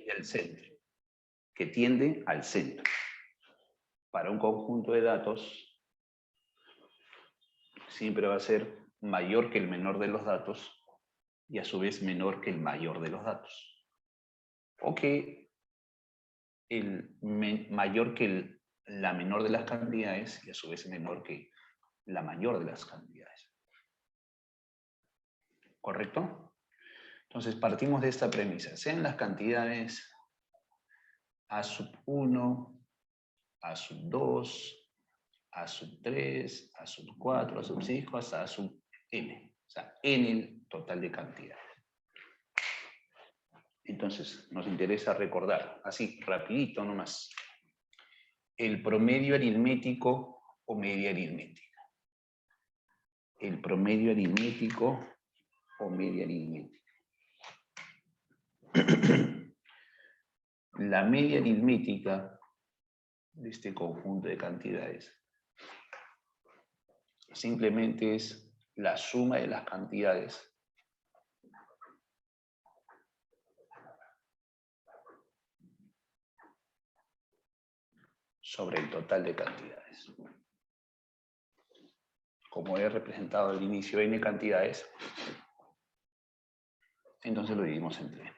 del centro, que tiende al centro. Para un conjunto de datos, siempre va a ser mayor que el menor de los datos y a su vez menor que el mayor de los datos. O que mayor que la menor de las cantidades y a su vez menor que la mayor de las cantidades. ¿Correcto? Entonces partimos de esta premisa. Sean las cantidades A sub 1, A sub 2, A sub 3, A sub 4, A sub 5, hasta A sub n. O sea, n el total de cantidades. Entonces, nos interesa recordar, así, rapidito nomás, el promedio aritmético o media aritmética. El promedio aritmético o media aritmética. La media aritmética de este conjunto de cantidades simplemente es la suma de las cantidades sobre el total de cantidades. Como he representado al inicio n cantidades, entonces lo dividimos entre n.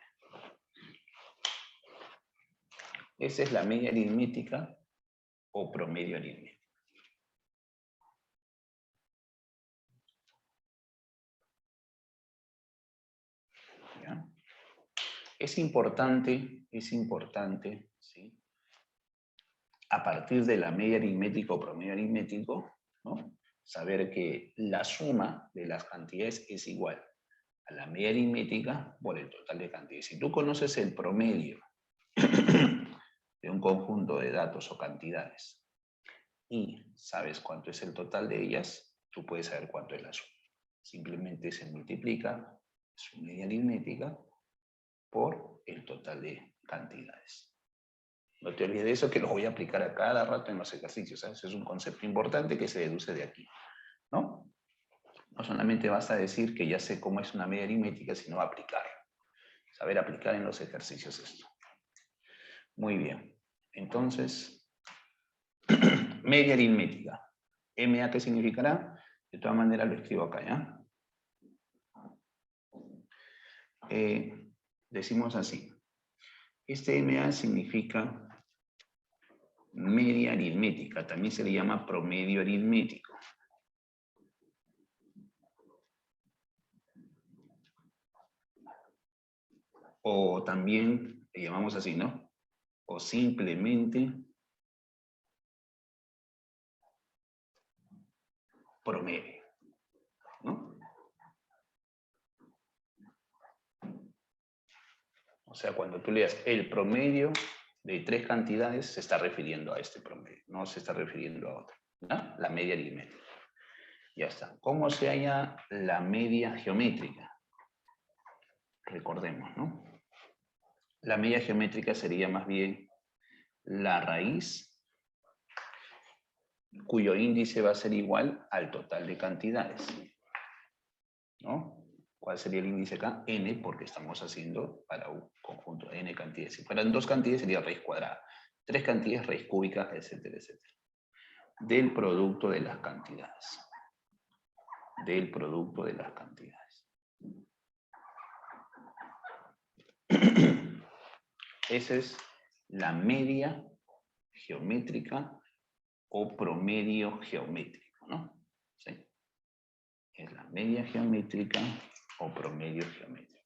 Esa es la media aritmética o promedio aritmético. ¿Ya? Es importante, ¿sí? A partir de la media aritmética o promedio aritmético, ¿no? Saber que la suma de las cantidades es igual a la media aritmética por el total de cantidades. Si tú conoces el promedio de un conjunto de datos o cantidades y sabes cuánto es el total de ellas, tú puedes saber cuánto es la suma. Simplemente se multiplica su media aritmética por el total de cantidades. No te olvides de eso, que lo voy a aplicar a cada rato en los ejercicios. ¿Sabes? Es un concepto importante que se deduce de aquí, ¿no? No solamente basta decir que ya sé cómo es una media aritmética, sino aplicar. Saber aplicar en los ejercicios esto. Muy bien. Entonces, media aritmética. MA, ¿qué significará? De todas maneras lo escribo acá, ¿ya? Decimos así. Este MA significa media aritmética. También se le llama promedio aritmético. O también le llamamos así, ¿no? O simplemente promedio, ¿no? O sea, cuando tú leas el promedio de tres cantidades, se está refiriendo a este promedio, no se está refiriendo a otro, ¿no? La media aritmética. Ya está. ¿Cómo se halla la media geométrica? Recordemos, ¿no? La media geométrica sería más bien la raíz cuyo índice va a ser igual al total de cantidades, ¿no? ¿Cuál sería el índice acá? N, porque estamos haciendo para un conjunto de n cantidades. Si fueran dos cantidades sería raíz cuadrada, tres cantidades raíz cúbica, etcétera, etcétera. Del producto de las cantidades. Del producto de las cantidades. Esa es la media geométrica o promedio geométrico, ¿no? ¿Sí? Es la media geométrica o promedio geométrico.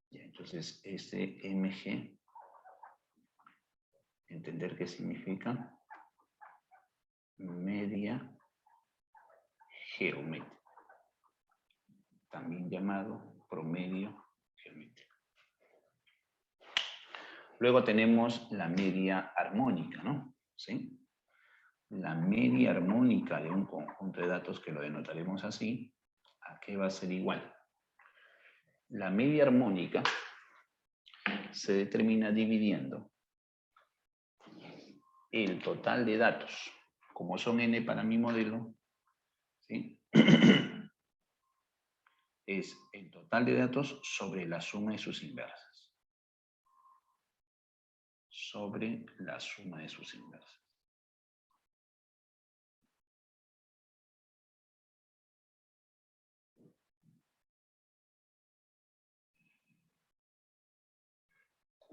Ya, entonces, este MG, entender qué significa media geométrica, también llamado promedio geométrico. Luego tenemos la media armónica, ¿no? ¿Sí? La media armónica de un conjunto de datos, que lo denotaremos así, ¿a qué va a ser igual? La media armónica se determina dividiendo el total de datos, como son n para mi modelo, ¿sí? Es el total de datos sobre la suma de sus inversas. sobre la suma de sus inversas.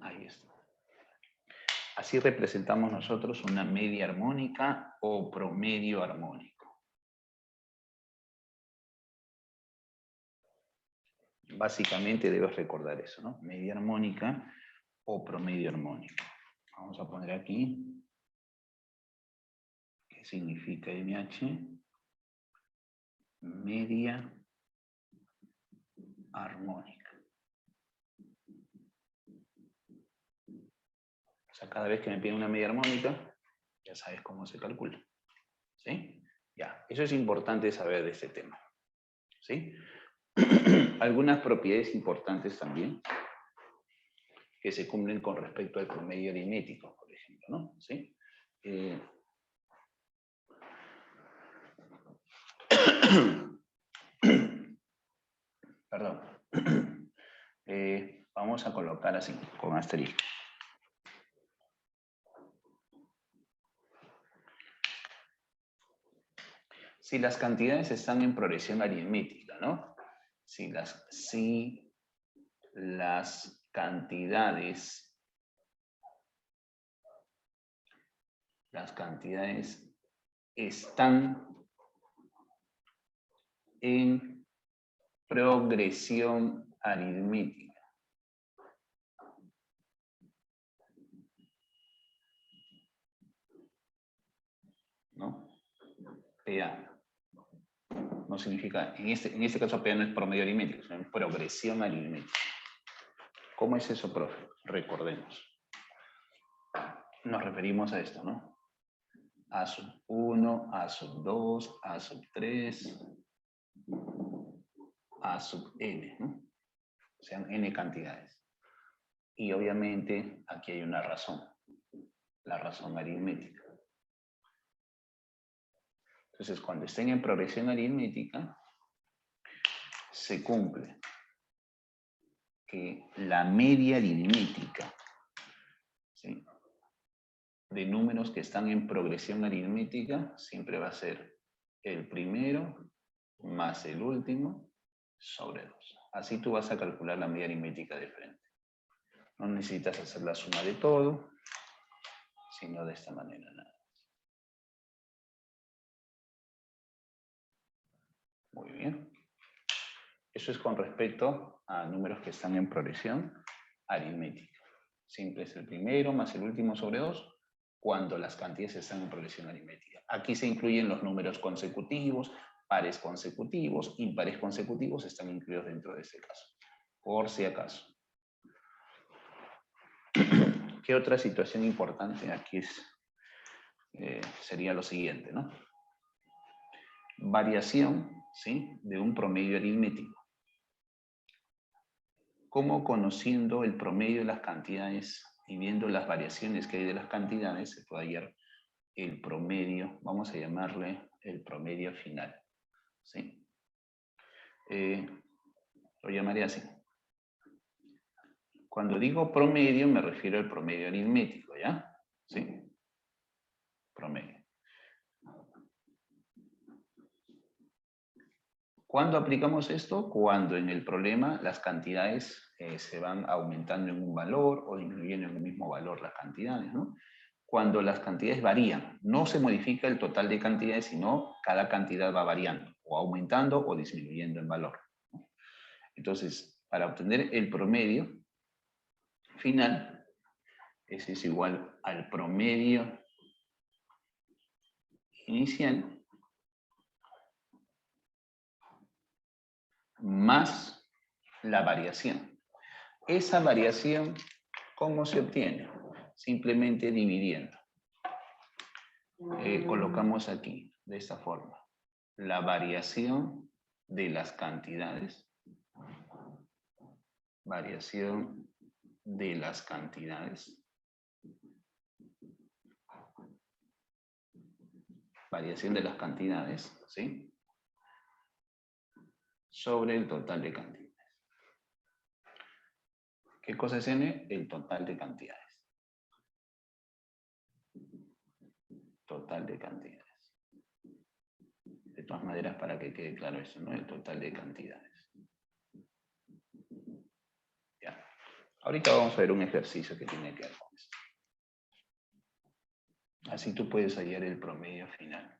Ahí está. Así representamos nosotros una media armónica o promedio armónico. Básicamente debes recordar eso, ¿no? Media armónica o promedio armónico. Vamos a poner aquí qué significa MH. Media armónica. O sea, cada vez que me piden una media armónica, ya sabes cómo se calcula. ¿Sí? Ya, eso es importante saber de este tema. ¿Sí? Algunas propiedades importantes también que se cumplen con respecto al promedio aritmético, por ejemplo, ¿no? ¿Sí? Perdón. Vamos a colocar así, con asterisco. Si las cantidades están en progresión aritmética, ¿no? Si las cantidades están en progresión aritmética. ¿No? PA. No significa, en este caso PA no es promedio aritmético, sino progresión aritmética. ¿Cómo es eso, profe? Recordemos. Nos referimos a esto, ¿no? A sub 1, A sub 2, A sub 3, A sub n, ¿no? Sean n cantidades. Y obviamente aquí hay una razón, la razón aritmética. Entonces, cuando estén en progresión aritmética, se cumple que la media aritmética, ¿sí?, de números que están en progresión aritmética siempre va a ser el primero más el último sobre 2. Así tú vas a calcular la media aritmética de frente. No necesitas hacer la suma de todo, sino de esta manera nada más. Muy bien. Eso es con respecto a números que están en progresión aritmética. Siempre es el primero más el último sobre 2 cuando las cantidades están en progresión aritmética. Aquí se incluyen los números consecutivos, pares consecutivos, impares consecutivos están incluidos dentro de este caso, por si acaso. ¿Qué otra situación importante aquí sería lo siguiente, ¿no? Variación, ¿sí?, de un promedio aritmético. ¿Cómo conociendo el promedio de las cantidades y viendo las variaciones que hay de las cantidades se puede hallar el promedio, vamos a llamarle el promedio final? ¿Sí? Lo llamaré así. Cuando digo promedio me refiero al promedio aritmético, ¿ya? ¿Sí? Promedio. ¿Cuándo aplicamos esto? Cuando en el problema las cantidades se van aumentando en un valor o disminuyendo en el mismo valor las cantidades, ¿no? Cuando las cantidades varían, no se modifica el total de cantidades, sino cada cantidad va variando, o aumentando o disminuyendo en valor. Entonces, para obtener el promedio final, ese es igual al promedio inicial más la variación. Esa variación, ¿cómo se obtiene? Simplemente dividiendo. Colocamos aquí, de esta forma, la variación de las cantidades. Variación de las cantidades. Variación de las cantidades, ¿sí?, sobre el total de cantidades. ¿Qué cosa es n? El total de cantidades. total de cantidades. De todas maneras, para que quede claro eso, ¿no? El total de cantidades. Ya. Ahorita vamos a ver un ejercicio que tiene que ver con esto. Así tú puedes hallar el promedio final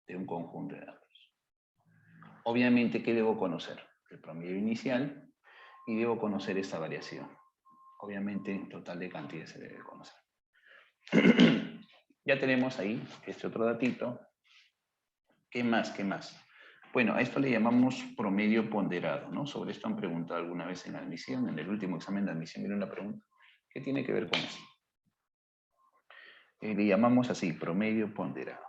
de un conjunto de datos. Obviamente, ¿qué debo conocer? El promedio inicial y debo conocer esta variación. Obviamente, el total de cantidades se debe conocer. Ya tenemos ahí este otro datito. ¿Qué más? ¿Qué más? Bueno, a esto le llamamos promedio ponderado, ¿no? Sobre esto han preguntado alguna vez en la admisión, en el último examen de admisión viene una pregunta. ¿Qué tiene que ver con eso? Le llamamos así, promedio ponderado.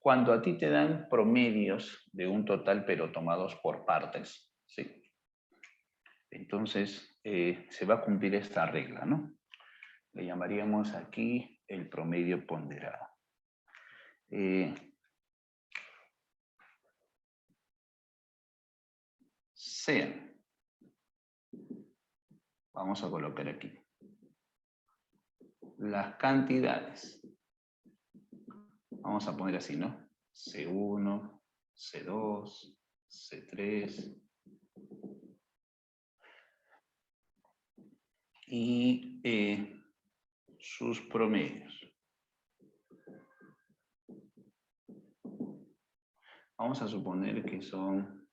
Cuando a ti te dan promedios de un total, pero tomados por partes, ¿sí? Entonces, se va a cumplir esta regla, ¿no? Le llamaríamos aquí el promedio ponderado. Sean. Vamos a colocar aquí. Las cantidades. Vamos a poner así, ¿no? C1, C2, C3. Y sus promedios. Vamos a suponer que son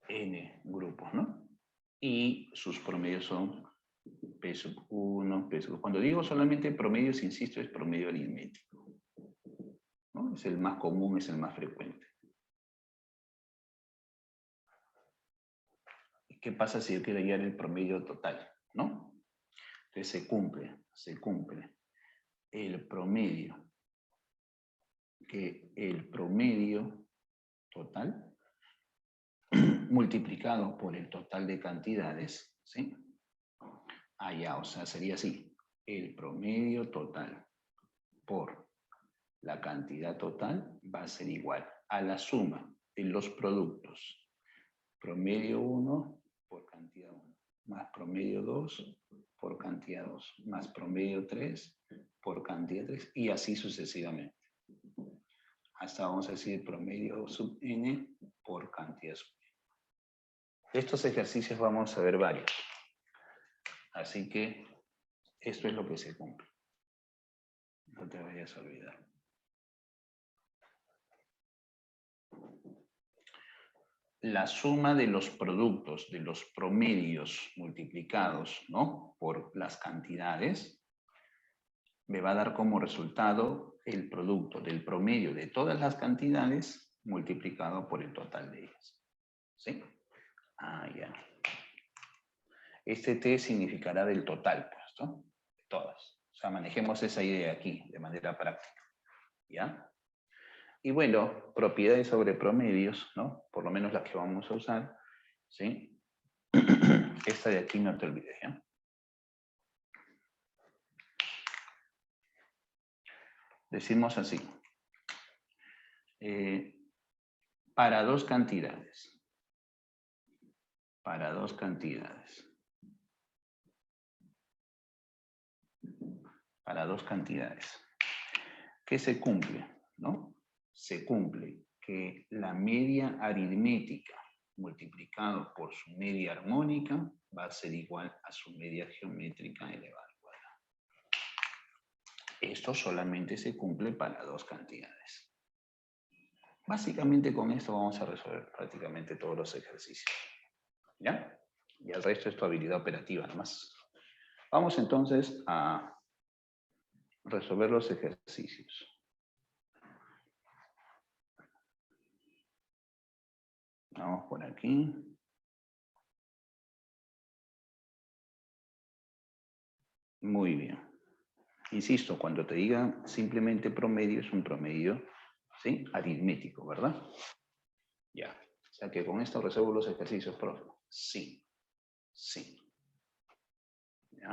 N grupos, ¿no? Y sus promedios son P sub 1, P sub 2. Cuando digo solamente promedios, insisto, es promedio aritmético, ¿no? Es el más común, es el más frecuente. ¿Qué pasa si yo quiero hallar el promedio total, no? Entonces se cumple el promedio, que el promedio total multiplicado por el total de cantidades, ¿sí? Allá, o sea, sería así, el promedio total por la cantidad total va a ser igual a la suma de los productos promedio 1 por cantidad 1, más promedio 2 por cantidad 2, más promedio 3 por cantidad 3, y así sucesivamente. Hasta vamos a decir promedio sub n por cantidad sub n. De estos ejercicios vamos a ver varios. Así que esto es lo que se cumple. No te vayas a olvidar. La suma de los productos, de los promedios multiplicados, ¿no?, por las cantidades, me va a dar como resultado el producto del promedio de todas las cantidades multiplicado por el total de ellas. ¿Sí? Ah, ya. Este T significará del total, pues, ¿no? De todas. O sea, manejemos esa idea aquí de manera práctica. ¿Ya? Y bueno, propiedades sobre promedios, ¿no? Por lo menos las que vamos a usar, ¿sí? Esta de aquí no te olvides, ¿ya? Decimos así. Para dos cantidades. Para dos cantidades. Para dos cantidades. ¿Qué se cumple? ¿No? Se cumple que la media aritmética multiplicado por su media armónica va a ser igual a su media geométrica elevada al cuadrado. Esto solamente se cumple para dos cantidades. Básicamente con esto vamos a resolver prácticamente todos los ejercicios. ¿Ya? Y el resto es tu habilidad operativa nomás. Vamos entonces a resolver los ejercicios. Vamos por aquí. Muy bien. Insisto, cuando te diga simplemente promedio, es un promedio, ¿sí?, aritmético, ¿verdad? Ya. O sea que con esto resuelvo los ejercicios, profe. Sí. Sí. ¿Ya?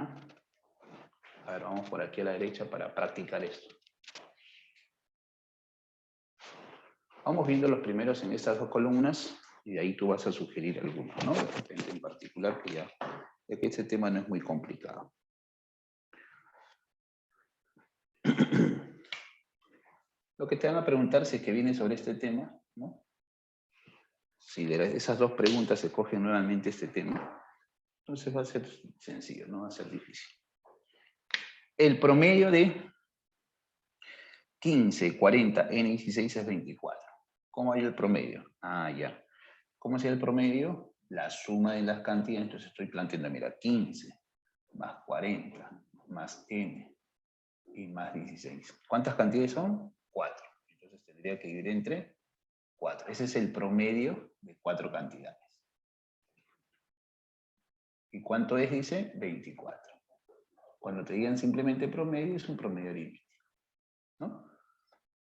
A ver, vamos por aquí a la derecha para practicar esto. Vamos viendo los primeros en estas dos columnas y de ahí tú vas a sugerir algunos, ¿no? De repente en particular, que ya que este tema no es muy complicado. Lo que te van a preguntar si es que viene sobre este tema, ¿no? Si de esas dos preguntas se coge nuevamente este tema, entonces va a ser sencillo, no va a ser difícil. El promedio de 15, 40, N16 es 24. ¿Cómo hay el promedio? Ah, ya. ¿Cómo es el promedio? La suma de las cantidades. Entonces estoy planteando, mira, 15 más 40 más N y más 16. ¿Cuántas cantidades son? 4. Entonces tendría que dividir entre 4. Ese es el promedio de 4 cantidades. ¿Y cuánto es? Dice 24. Cuando te digan simplemente promedio, es un promedio aritmético, ¿no?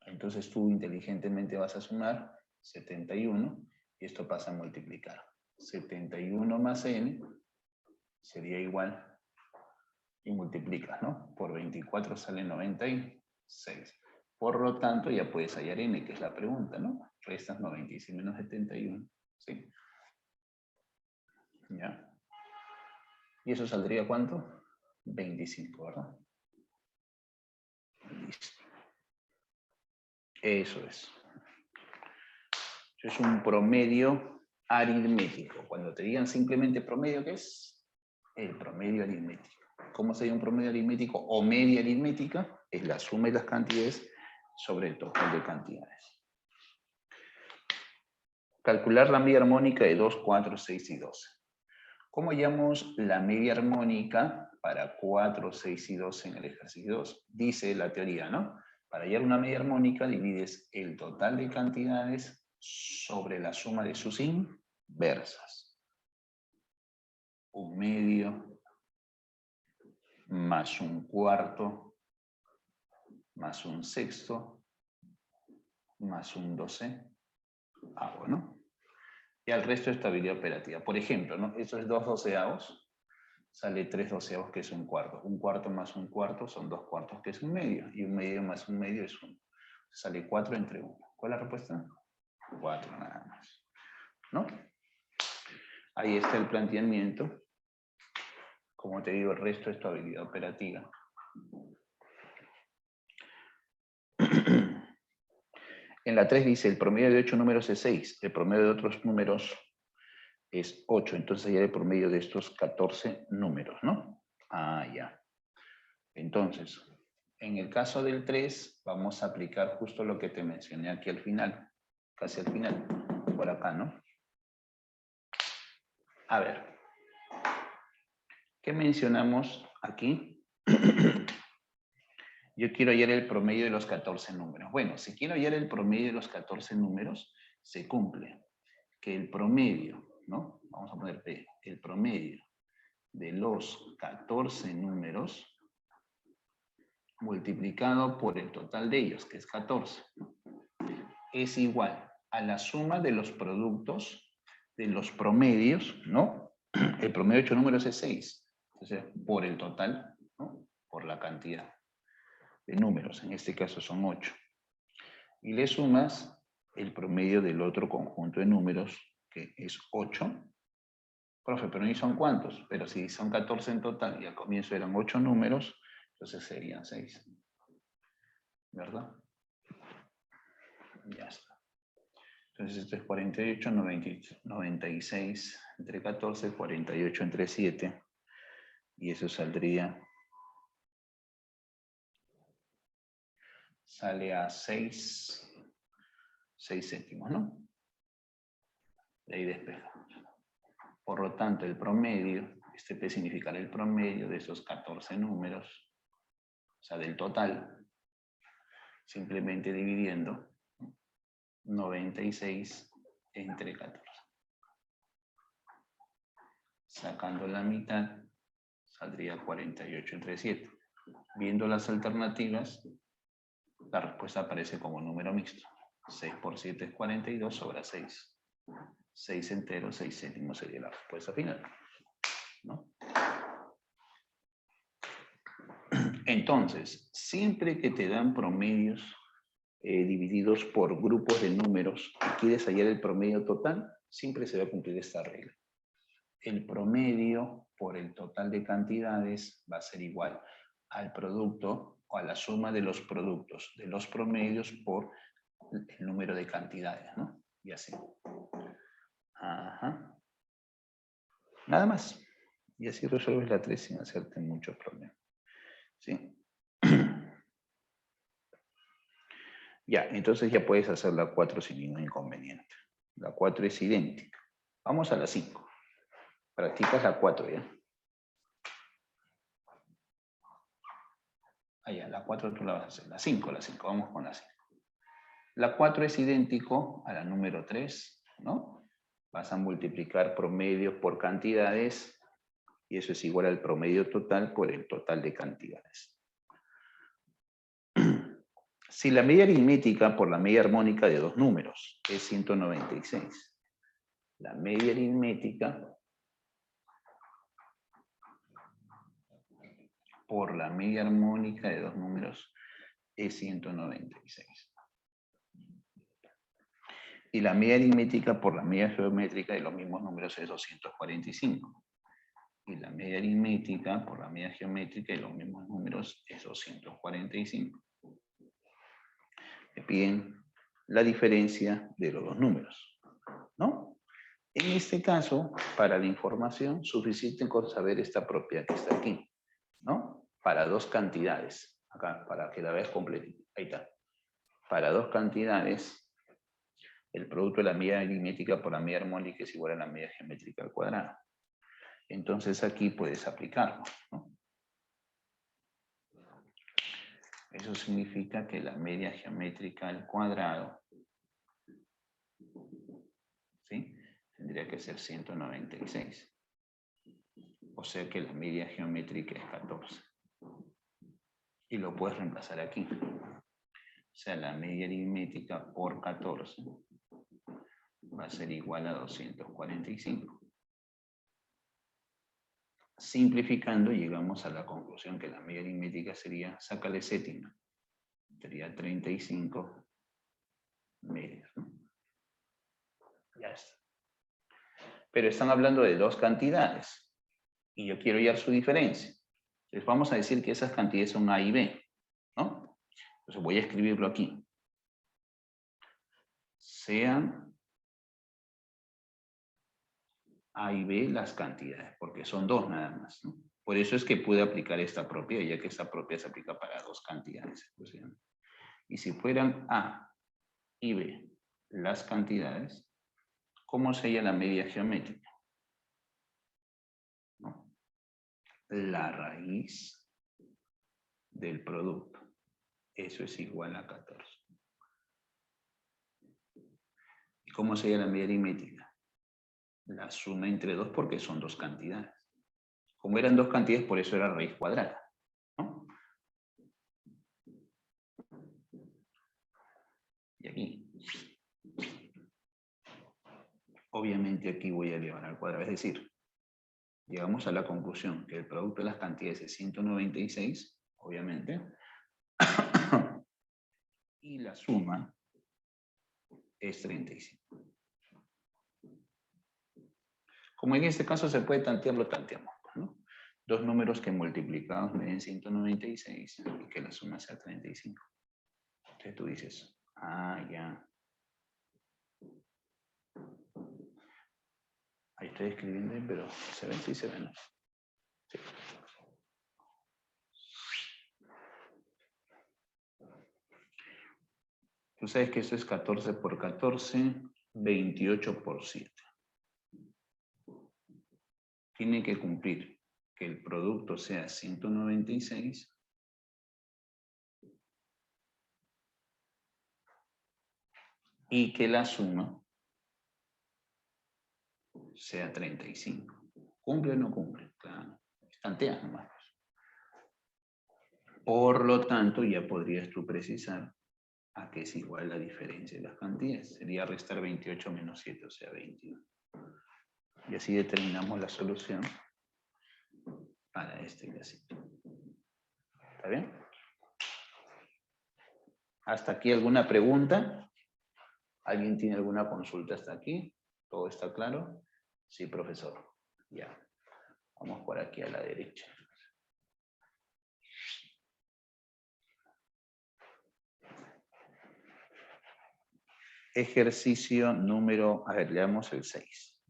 Entonces tú inteligentemente vas a sumar 71 y esto pasa a multiplicar. 71 más n sería igual, y multiplicas, ¿no? Por 24 sale 96. Por lo tanto, ya puedes hallar n, que es la pregunta, ¿no? Restas 96 menos 71, ¿sí? ¿Ya? ¿Y eso saldría cuánto? 25, ¿verdad? Listo. Eso es. Es un promedio aritmético. Cuando te digan simplemente promedio, ¿qué es? El promedio aritmético. ¿Cómo sería un promedio aritmético o media aritmética? Es la suma de las cantidades sobre el total de cantidades. Calcular la media armónica de 2, 4, 6 y 12. ¿Cómo hallamos la media armónica para 4, 6 y 12 en el ejercicio 2? Dice la teoría, ¿no? Para hallar una media armónica divides el total de cantidades sobre la suma de sus inversas. Un medio más un cuarto más un sexto más un 12. ¿No? Y al resto de estabilidad operativa. Por ejemplo, ¿no? Eso es 2 doceavos. Sale 3 doceavos, que es un cuarto. Un cuarto más un cuarto son 2 cuartos, que es un medio. Y un medio más un medio es 1. Sale 4 entre 1. ¿Cuál es la respuesta? 4 nada más. ¿No? Ahí está el planteamiento. Como te digo, el resto es estabilidad operativa. En la 3 dice, el promedio de 8 números es 6. El promedio de otros números es 8. Entonces ya el promedio de estos 14 números, ¿no? Ah, ya. Entonces, en el caso del 3, vamos a aplicar justo lo que te mencioné aquí al final. Casi al final. Por acá, ¿no? A ver. ¿Qué mencionamos aquí? Yo quiero hallar el promedio de los 14 números. Bueno, si quiero hallar el promedio de los 14 números, se cumple que el promedio, ¿no? Vamos a poner P. El promedio de los 14 números multiplicado por el total de ellos, que es 14, es igual a la suma de los productos de los promedios, ¿no? El promedio de 8 números es 6. Entonces, por el total, ¿no? Por la cantidad de números, en este caso son 8. Y le sumas el promedio del otro conjunto de números, que es 8. Profe, pero ¿y son cuántos? Pero si son 14 en total y al comienzo eran 8 números, entonces serían 6. ¿Verdad? Ya está. Entonces esto es 48, 96 entre 14, 48 entre 7. Y eso saldría... Sale a 6 céntimos, ¿no? De ahí despeja. Por lo tanto, el promedio, este P significará el promedio de esos 14 números, o sea, del total, simplemente dividiendo 96 entre 14. Sacando la mitad, saldría 48 entre 7. Viendo las alternativas, la respuesta aparece como número mixto. 6 por 7 es 42, sobra 6. 6 enteros, 6 céntimos sería la respuesta final, ¿no? Entonces, siempre que te dan promedios divididos por grupos de números y quieres hallar el promedio total, siempre se va a cumplir esta regla. El promedio por el total de cantidades va a ser igual al producto o a la suma de los productos, de los promedios por el número de cantidades, ¿no? Y así. Ajá. Nada más. Y así resuelves la 3 sin hacerte muchos problemas. ¿Sí? Ya, entonces ya puedes hacer la 4 sin ningún inconveniente. La 4 es idéntica. Vamos a la 5. Practicas la 4 ya. Ah, ya, la 4 tú la vas a hacer. La 5. Vamos con la 5. La 4 es idéntico a la número 3, ¿no? Vas a multiplicar promedios por cantidades y eso es igual al promedio total por el total de cantidades. Si la media aritmética por la media armónica de dos números es 196, la media aritmética por la media armónica de dos números es 196. Y la media aritmética por la media geométrica de los mismos números es 245. Y la media aritmética por la media geométrica de los mismos números es 245. Me piden la diferencia de los dos números, ¿no? En este caso, para la información, suficiente con saber esta propiedad que está aquí, ¿no? Para dos cantidades, acá, para que la veas completita, ahí está. Para dos cantidades, el producto de la media aritmética por la media armónica es igual a la media geométrica al cuadrado. Entonces aquí puedes aplicarlo, ¿no? Eso significa que la media geométrica al cuadrado, ¿sí? Tendría que ser 196. O sea que la media geométrica es 14. Y lo puedes reemplazar aquí. O sea, la media aritmética por 14 va a ser igual a 245. Simplificando, llegamos a la conclusión que la media aritmética sería, sácale séptima, sería 35 medios, ¿no? Ya está. Pero están hablando de dos cantidades y yo quiero hallar su diferencia. Entonces vamos a decir que esas cantidades son A y B, ¿no? Entonces voy a escribirlo aquí. Sean A y B las cantidades, porque son dos nada más, ¿no? Por eso es que pude aplicar esta propiedad, ya que esta propiedad se aplica para dos cantidades. Y si fueran A y B las cantidades, ¿cómo sería la media geométrica? ¿No? La raíz del producto. Eso es igual a 14. ¿Y cómo sería la media aritmética? La suma entre dos porque son dos cantidades. Como eran dos cantidades, por eso era raíz cuadrada, ¿no? Y aquí. Obviamente aquí voy a elevar al cuadrado. Es decir, llegamos a la conclusión que el producto de las cantidades es 196, obviamente, y la suma es 35. Como en este caso se puede tantear, lo tanteamos, ¿no? Dos números que multiplicados me den 196 y que la suma sea 35. Entonces tú dices, ah, ya. Ahí estoy escribiendo, pero ¿se ven? Sí, se ven. Sí. Tú sabes que eso es 14 por 14, 28 por 7. Tiene que cumplir que el producto sea 196 y que la suma sea 35. ¿Cumple o no cumple? Claro. Tanteas nomás. Por lo tanto, ya podrías tú precisar a qué es igual la diferencia de las cantidades. Sería restar 28 menos 7, o sea, 21. Y así determinamos la solución para este casito. ¿Está bien? ¿Hasta aquí alguna pregunta? ¿Alguien tiene alguna consulta hasta aquí? ¿Todo está claro? Sí, profesor. Ya. Vamos por aquí a la derecha. Ejercicio número, a ver, leamos el 6.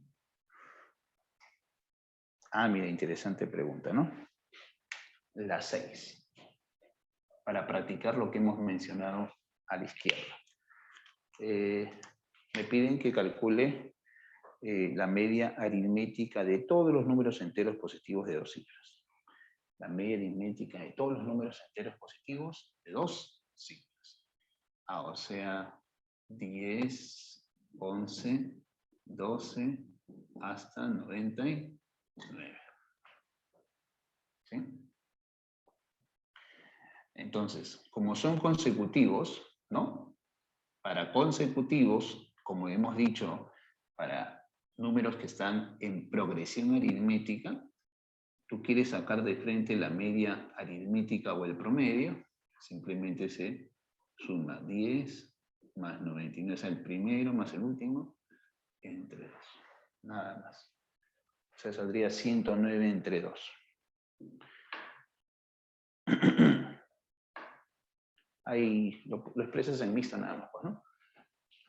Ah, mira, interesante pregunta, ¿no? La 6. Para practicar lo que hemos mencionado a la izquierda. Me piden que calcule la media aritmética de todos los números enteros positivos de 2 cifras. La media aritmética de todos los números enteros positivos de 2 cifras. Ah, o sea, 10, 11, 12, hasta 99. ¿Sí? Entonces, como son consecutivos, ¿no? Para consecutivos, como hemos dicho, para números que están en progresión aritmética, tú quieres sacar de frente la media aritmética o el promedio, simplemente se suma 10 más 99, es el primero más el último, entre 2. Nada más. O sea, saldría 109 entre 2. Ahí lo expresas en mixta nada más, ¿no?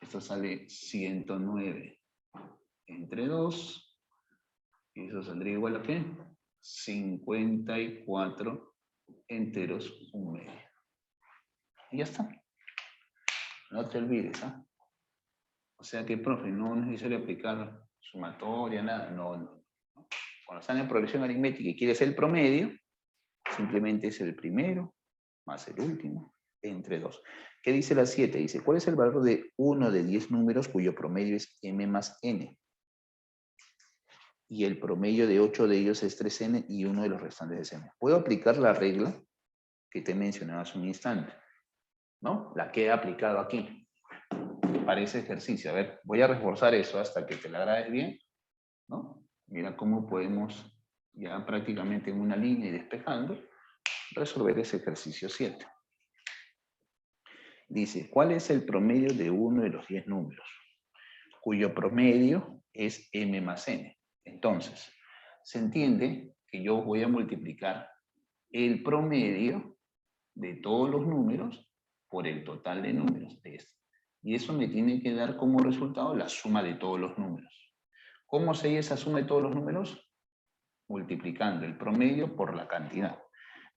Esto sale 109 entre 2. Y eso saldría igual a ¿qué? 54 enteros 1/2. Y ya está. No te olvides, ¿ah? O sea que, profe, no es necesario aplicar sumatoria, nada. No. Cuando están en progresión aritmética y quieres el promedio, simplemente es el primero más el último entre 2. ¿Qué dice la 7? Dice, ¿cuál es el valor de uno de 10 números cuyo promedio es m más n? Y el promedio de 8 de ellos es 3n y uno de los restantes es m. Puedo aplicar la regla que te mencionaba hace un instante, ¿no? La que he aplicado aquí para ese ejercicio. A ver, voy a reforzar eso hasta que te la grabes bien, ¿no? Mira cómo podemos ya prácticamente en una línea y despejando resolver ese ejercicio 7. Dice, ¿cuál es el promedio de uno de los 10 números? Cuyo promedio es m más n. Entonces, se entiende que yo voy a multiplicar el promedio de todos los números por el total de números de este. Y eso me tiene que dar como resultado la suma de todos los números. ¿Cómo se esa suma de todos los números? Multiplicando el promedio por la cantidad.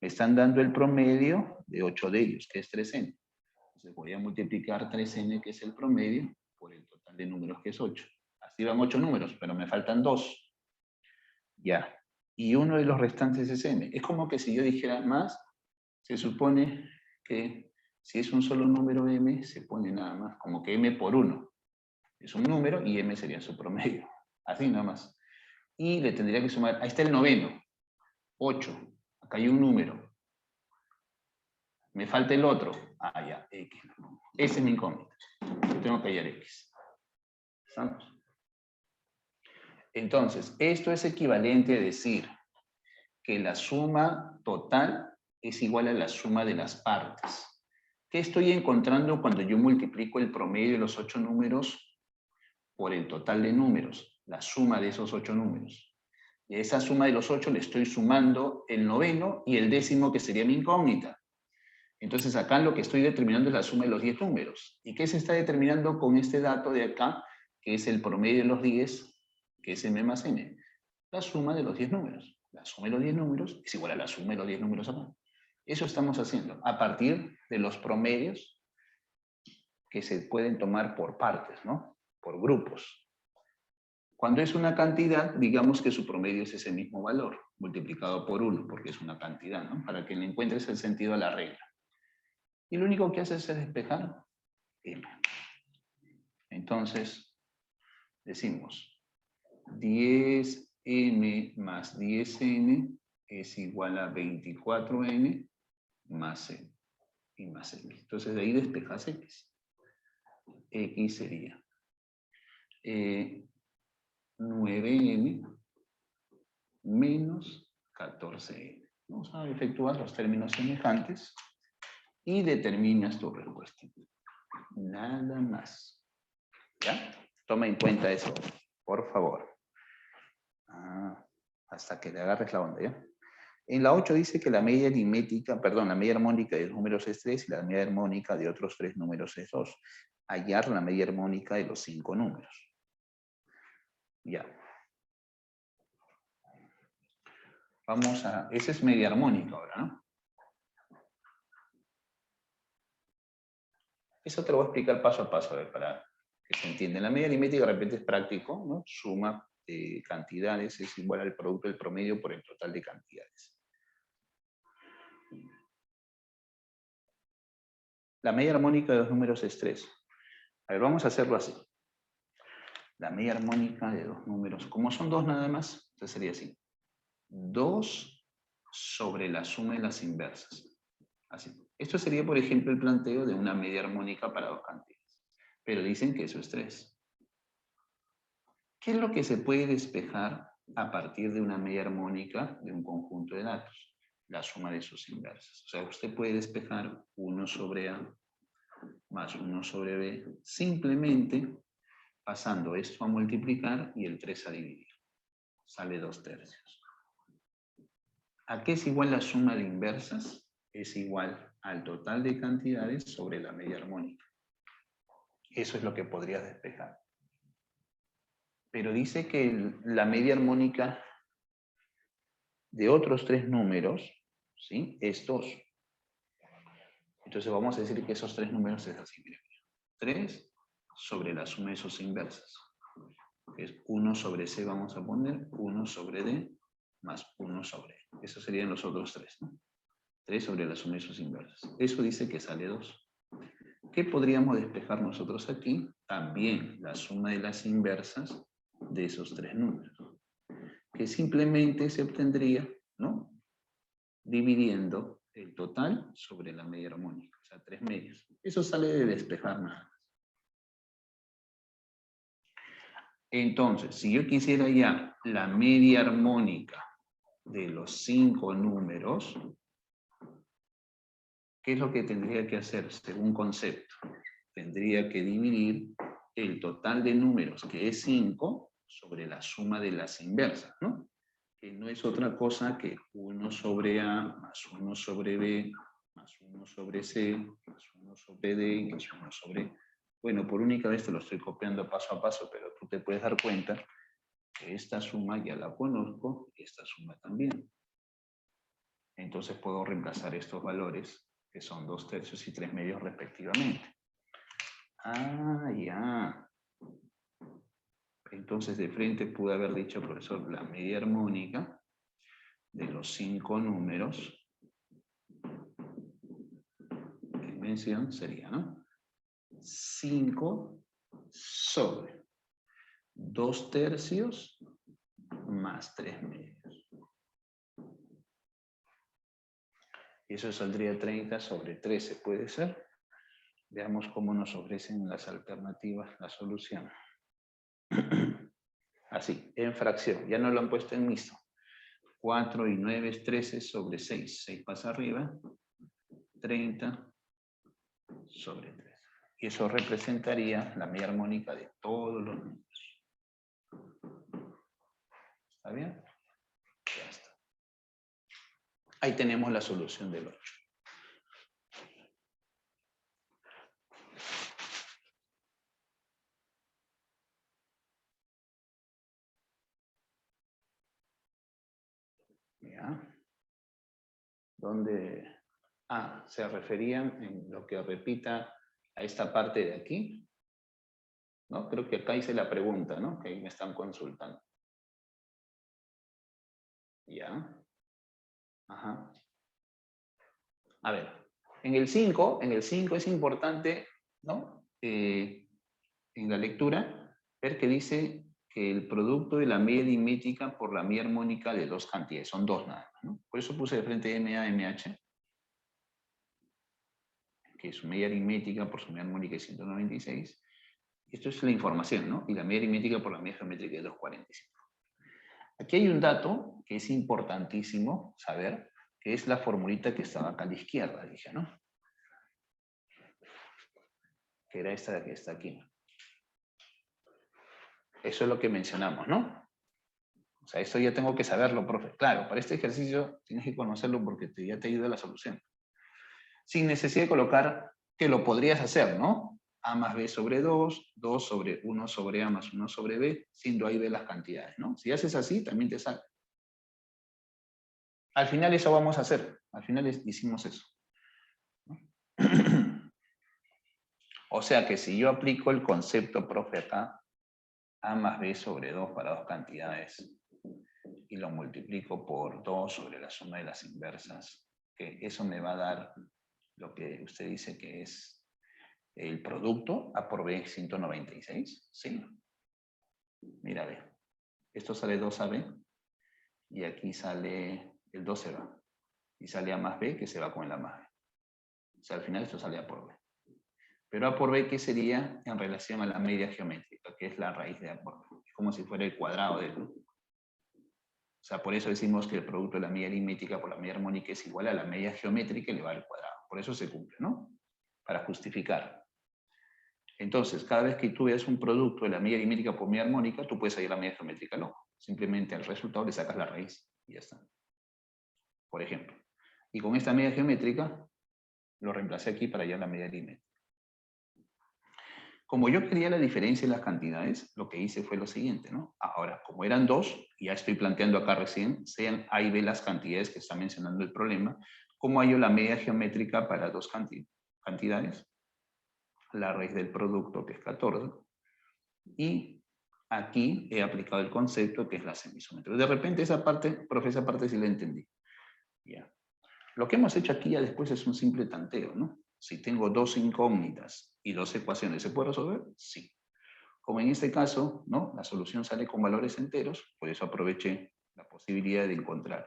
Me están dando el promedio de 8 de ellos, que es 3n. Entonces voy a multiplicar 3n, que es el promedio, por el total de números, que es 8. Así van 8 números, pero me faltan 2. Ya. Y uno de los restantes es m. Es como que si yo dijera más, se supone que si es un solo número m, se pone nada más, como que m por 1. Es un número y m sería su promedio. Así nada más. Y le tendría que sumar, ahí está el noveno, 8. Acá hay un número. Me falta el otro. Ah, ya, x. Ese es mi incógnita. Tengo que hallar x. ¿Estamos? Entonces, esto es equivalente a decir que la suma total es igual a la suma de las partes. ¿Qué estoy encontrando cuando yo multiplico el promedio de los 8 números por el total de números? La suma de esos 8 números. De esa suma de los 8 le estoy sumando el noveno y el décimo, que sería mi incógnita. Entonces acá lo que estoy determinando es la suma de los 10 números. ¿Y qué se está determinando con este dato de acá, que es el promedio de los 10, que es m más n? La suma de los 10 números. La suma de los 10 números es igual a la suma de los 10 números acá. Eso estamos haciendo a partir de los promedios que se pueden tomar por partes, ¿no? Por grupos. Cuando es una cantidad, digamos que su promedio es ese mismo valor, multiplicado por 1, porque es una cantidad, ¿no? Para que le encuentres el sentido a la regla. Y lo único que haces es despejar m. Entonces, decimos 10m más 10n es igual a 24n más n y más n. Entonces de ahí despejas x. X sería 9n menos 14n. Vamos a efectuar los términos semejantes y determinas tu respuesta. Nada más. ¿Ya? Toma en cuenta eso, por favor. Hasta que le agarres la onda, ¿ya? En la 8 dice que la media aritmética, perdón, la media armónica de los números es 3 y la media armónica de otros 3 números es 2. hallar la media armónica de los 5 números. Ya. Vamos a... Esa es media armónica ahora, ¿no? Eso te lo voy a explicar paso a paso, a ver, para que se entienda. La media aritmética de repente es práctico, ¿no? Suma de cantidades es igual al producto del promedio por el total de cantidades. La media armónica de dos números es 3. A ver, vamos a hacerlo así. La media armónica de dos números, como son 2 nada más, entonces sería así. 2 sobre la suma de las inversas. Así. Esto sería, por ejemplo, el planteo de una media armónica para dos cantidades. Pero dicen que eso es 3. ¿Qué es lo que se puede despejar a partir de una media armónica de un conjunto de datos? La suma de sus inversas. O sea, usted puede despejar 1 sobre A más 1 sobre B simplemente pasando esto a multiplicar y el 3 a dividir. Sale 2/3. ¿A qué es igual la suma de inversas? Es igual al total de cantidades sobre la media armónica. Eso es lo que podrías despejar. Pero dice que la media armónica de otros 3 números, ¿sí? Es 2. Entonces vamos a decir que esos 3 números es así. Mira. 3 sobre la suma de sus inversas. Que es 1 sobre C, vamos a poner 1 sobre D más 1 sobre E. Esos serían los otros 3, ¿no? 3 sobre la suma de sus inversas. Eso dice que sale 2. ¿Qué podríamos despejar nosotros aquí? También la suma de las inversas de esos 3 números. Que simplemente se obtendría, ¿no? Dividiendo el total sobre la media armónica, o sea, 3 medios. Eso sale de despejar nada más. Entonces, si yo quisiera ya la media armónica de los 5 números, ¿qué es lo que tendría que hacer según concepto? Tendría que dividir el total de números, que es 5, sobre la suma de las inversas, ¿no? Que no es otra cosa que 1 sobre A más 1 sobre B más 1 sobre C más 1 sobre D más 1 sobre... Bueno, por única vez te lo estoy copiando paso a paso, pero tú te puedes dar cuenta que esta suma ya la conozco y esta suma también. Entonces puedo reemplazar estos valores, que son 2/3 y 3 medios respectivamente. Ah, ya. Entonces de frente pude haber dicho, profesor, la media armónica de los 5 números en mención sería, ¿no? 5 sobre 2/3 más 3 medios. Y eso saldría 30 sobre 13, ¿puede ser? Veamos cómo nos ofrecen las alternativas la solución. Así, en fracción. Ya no lo han puesto en mixto. 4 y 9 es 13 sobre 6. 6 pasa arriba. 30 sobre 3. Y eso representaría la media armónica de todos los números. ¿Está bien? Ya está. Ahí tenemos la solución del 8. ¿Ya? ¿Dónde? Ah, se referían en lo que repita a esta parte de aquí. ¿No? Creo que acá hice la pregunta, ¿no? Que ahí me están consultando. ¿Ya? Ajá. A ver, en el 5 es importante, ¿no? En la lectura, ver que dice que el producto de la media aritmética por la media armónica de dos cantidades, son 2 nada más, ¿no? Por eso puse de frente MA, MH, que su media aritmética por su media armónica es 196. Esto es la información, ¿no? Y la media aritmética por la media geométrica es 245. Aquí hay un dato que es importantísimo saber, que es la formulita que estaba acá a la izquierda, dije, ¿no? Que era esta que está aquí. Eso es lo que mencionamos, ¿no? O sea, esto ya tengo que saberlo, profe. Claro, para este ejercicio tienes que conocerlo porque ya te ayuda la solución. Sin necesidad de colocar que lo podrías hacer, ¿no? A más B sobre 2, 2 sobre 1 sobre A más 1 sobre B, siendo A y B las cantidades, ¿no? Si haces así, también te sale. Al final eso vamos a hacer. Al final hicimos eso. O sea que si yo aplico el concepto, profe, acá, A más B sobre 2 para dos cantidades, y lo multiplico por 2 sobre la suma de las inversas, que eso me va a dar lo que usted dice que es el producto A por B 196, ¿sí? Mira, ve. Esto sale 2AB, y aquí sale el 2 se va. Y sale A más B, que se va con el A más B. O sea, al final esto sale A por B. Pero A por B, ¿qué sería en relación a la media geométrica? Que es la raíz de A por B. Es como si fuera el cuadrado de él. O sea, por eso decimos que el producto de la media aritmética por la media armónica es igual a la media geométrica elevada al cuadrado. Por eso se cumple, ¿no? Para justificar. Entonces, cada vez que tú veas un producto de la media aritmética por media armónica, tú puedes hallar la media geométrica, no. Simplemente al resultado le sacas la raíz y ya está. Por ejemplo. Y con esta media geométrica, lo reemplacé aquí para hallar la media aritmética. Como yo quería la diferencia en las cantidades, lo que hice fue lo siguiente, ¿no? Ahora, como eran 2, y ya estoy planteando acá recién, sean A y B las cantidades que está mencionando el problema, ¿cómo hallo la media geométrica para dos cantidades? La raíz del producto, que es 14, y aquí he aplicado el concepto que es la semisometría. De repente esa parte, profe, esa parte sí la entendí. Ya. Lo que hemos hecho aquí ya después es un simple tanteo, ¿no? Si tengo dos incógnitas y dos ecuaciones, ¿se puede resolver? Sí. Como en este caso, ¿no? La solución sale con valores enteros, por eso aproveché la posibilidad de encontrar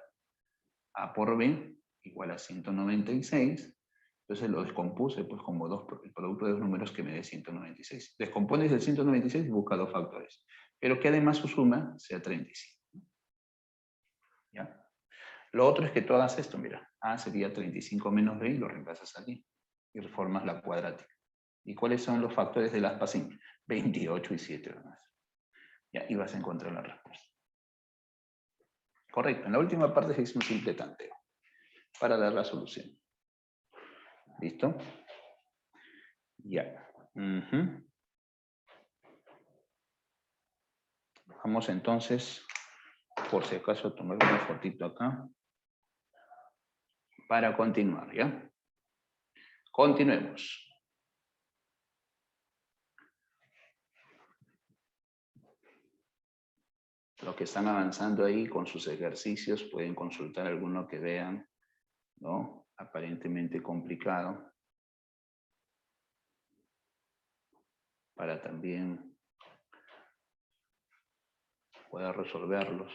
A por B igual a 196, entonces lo descompuse pues como el producto de dos números que me dé 196. Descompones el 196 y busca dos factores, pero que además su suma sea 35. ¿Ya? Lo otro es que tú hagas esto, mira, A sería 35 menos B y lo reemplazas aquí y reformas la cuadrática. ¿Y cuáles son los factores del aspacín? 28 y 7 además. Ya, y vas a encontrar la respuesta. Correcto, en la última parte se hizo un simple tanteo para dar la solución. ¿Listo? Ya. Vamos entonces, por si acaso, a tomar una fotito acá para continuar, ¿ya? Continuemos. Los que están avanzando ahí con sus ejercicios pueden consultar alguno que vean, ¿no? Aparentemente complicado, para también poder resolverlos.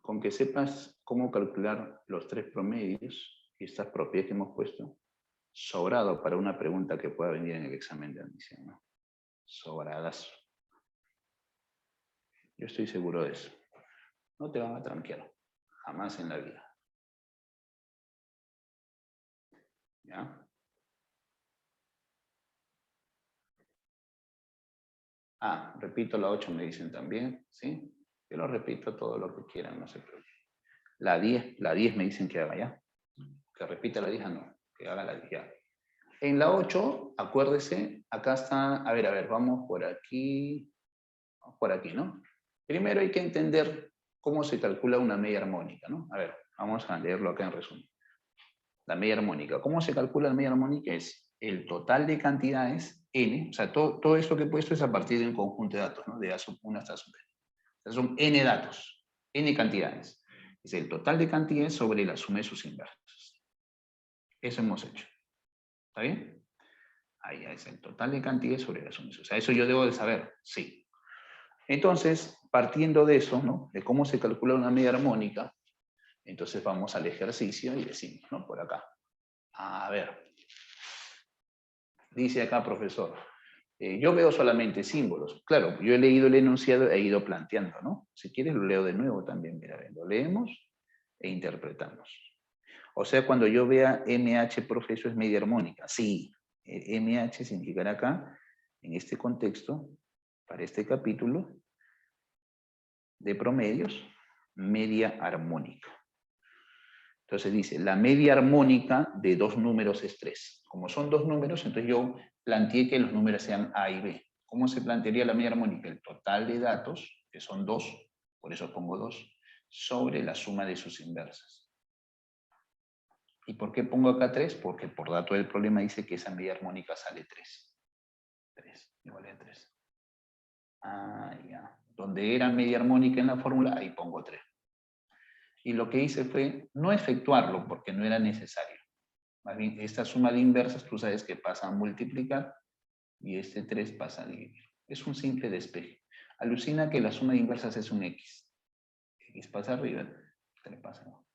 Con que sepas cómo calcular los tres promedios y estas propiedades que hemos puesto, sobrado para una pregunta que pueda venir en el examen de admisión, ¿no? Sobradas. Yo estoy seguro de eso. No te van a tranquear, jamás en la vida. ¿Ya? Ah, repito la 8, me dicen también, ¿sí? Yo lo repito todo lo que quieran, no se preocupen. La 10 me dicen que haga ya. Que repita la 10, no, que haga la 10 ya. En la 8, acuérdese, acá está, a ver, vamos por aquí, ¿no? Primero hay que entender cómo se calcula una media armónica, ¿no? A ver, vamos a leerlo acá en resumen. La media armónica. ¿Cómo se calcula la media armónica? Es el total de cantidades, n, o sea, todo esto que he puesto es a partir de un conjunto de datos, ¿no? De A sub 1 hasta sub n. O sea, son n datos, n cantidades. Es el total de cantidades sobre la suma de sus inversos. Eso hemos hecho. ¿Está bien? Ahí es el total de cantidades sobre la suma. O sea, eso yo debo de saber, sí. Entonces, partiendo de eso, ¿no? De cómo se calcula una media armónica, entonces vamos al ejercicio y decimos, ¿no? Por acá. A ver. Dice acá, profesor, yo veo solamente símbolos. Claro, yo he leído el enunciado e ido planteando, ¿no? Si quieres lo leo de nuevo también, mira, lo leemos e interpretamos. O sea, cuando yo vea MH, profe, eso es media armónica. Sí, MH significará acá, en este contexto, para este capítulo de promedios, media armónica. Entonces dice, la media armónica de dos números es 3. Como son dos números, entonces yo planteé que los números sean A y B. ¿Cómo se plantearía la media armónica? El total de datos, que son 2, por eso pongo 2, sobre la suma de sus inversas. ¿Y por qué pongo acá 3? Porque por dato del problema dice que esa media armónica sale 3. 3, igual a 3. Ah, ya. Donde era media armónica en la fórmula, ahí pongo 3. Y lo que hice fue no efectuarlo porque no era necesario. Más bien, esta suma de inversas, tú sabes que pasa a multiplicar y este 3 pasa a dividir. Es un simple despeje. Alucina que la suma de inversas es un X. X pasa arriba, 3 pasa abajo.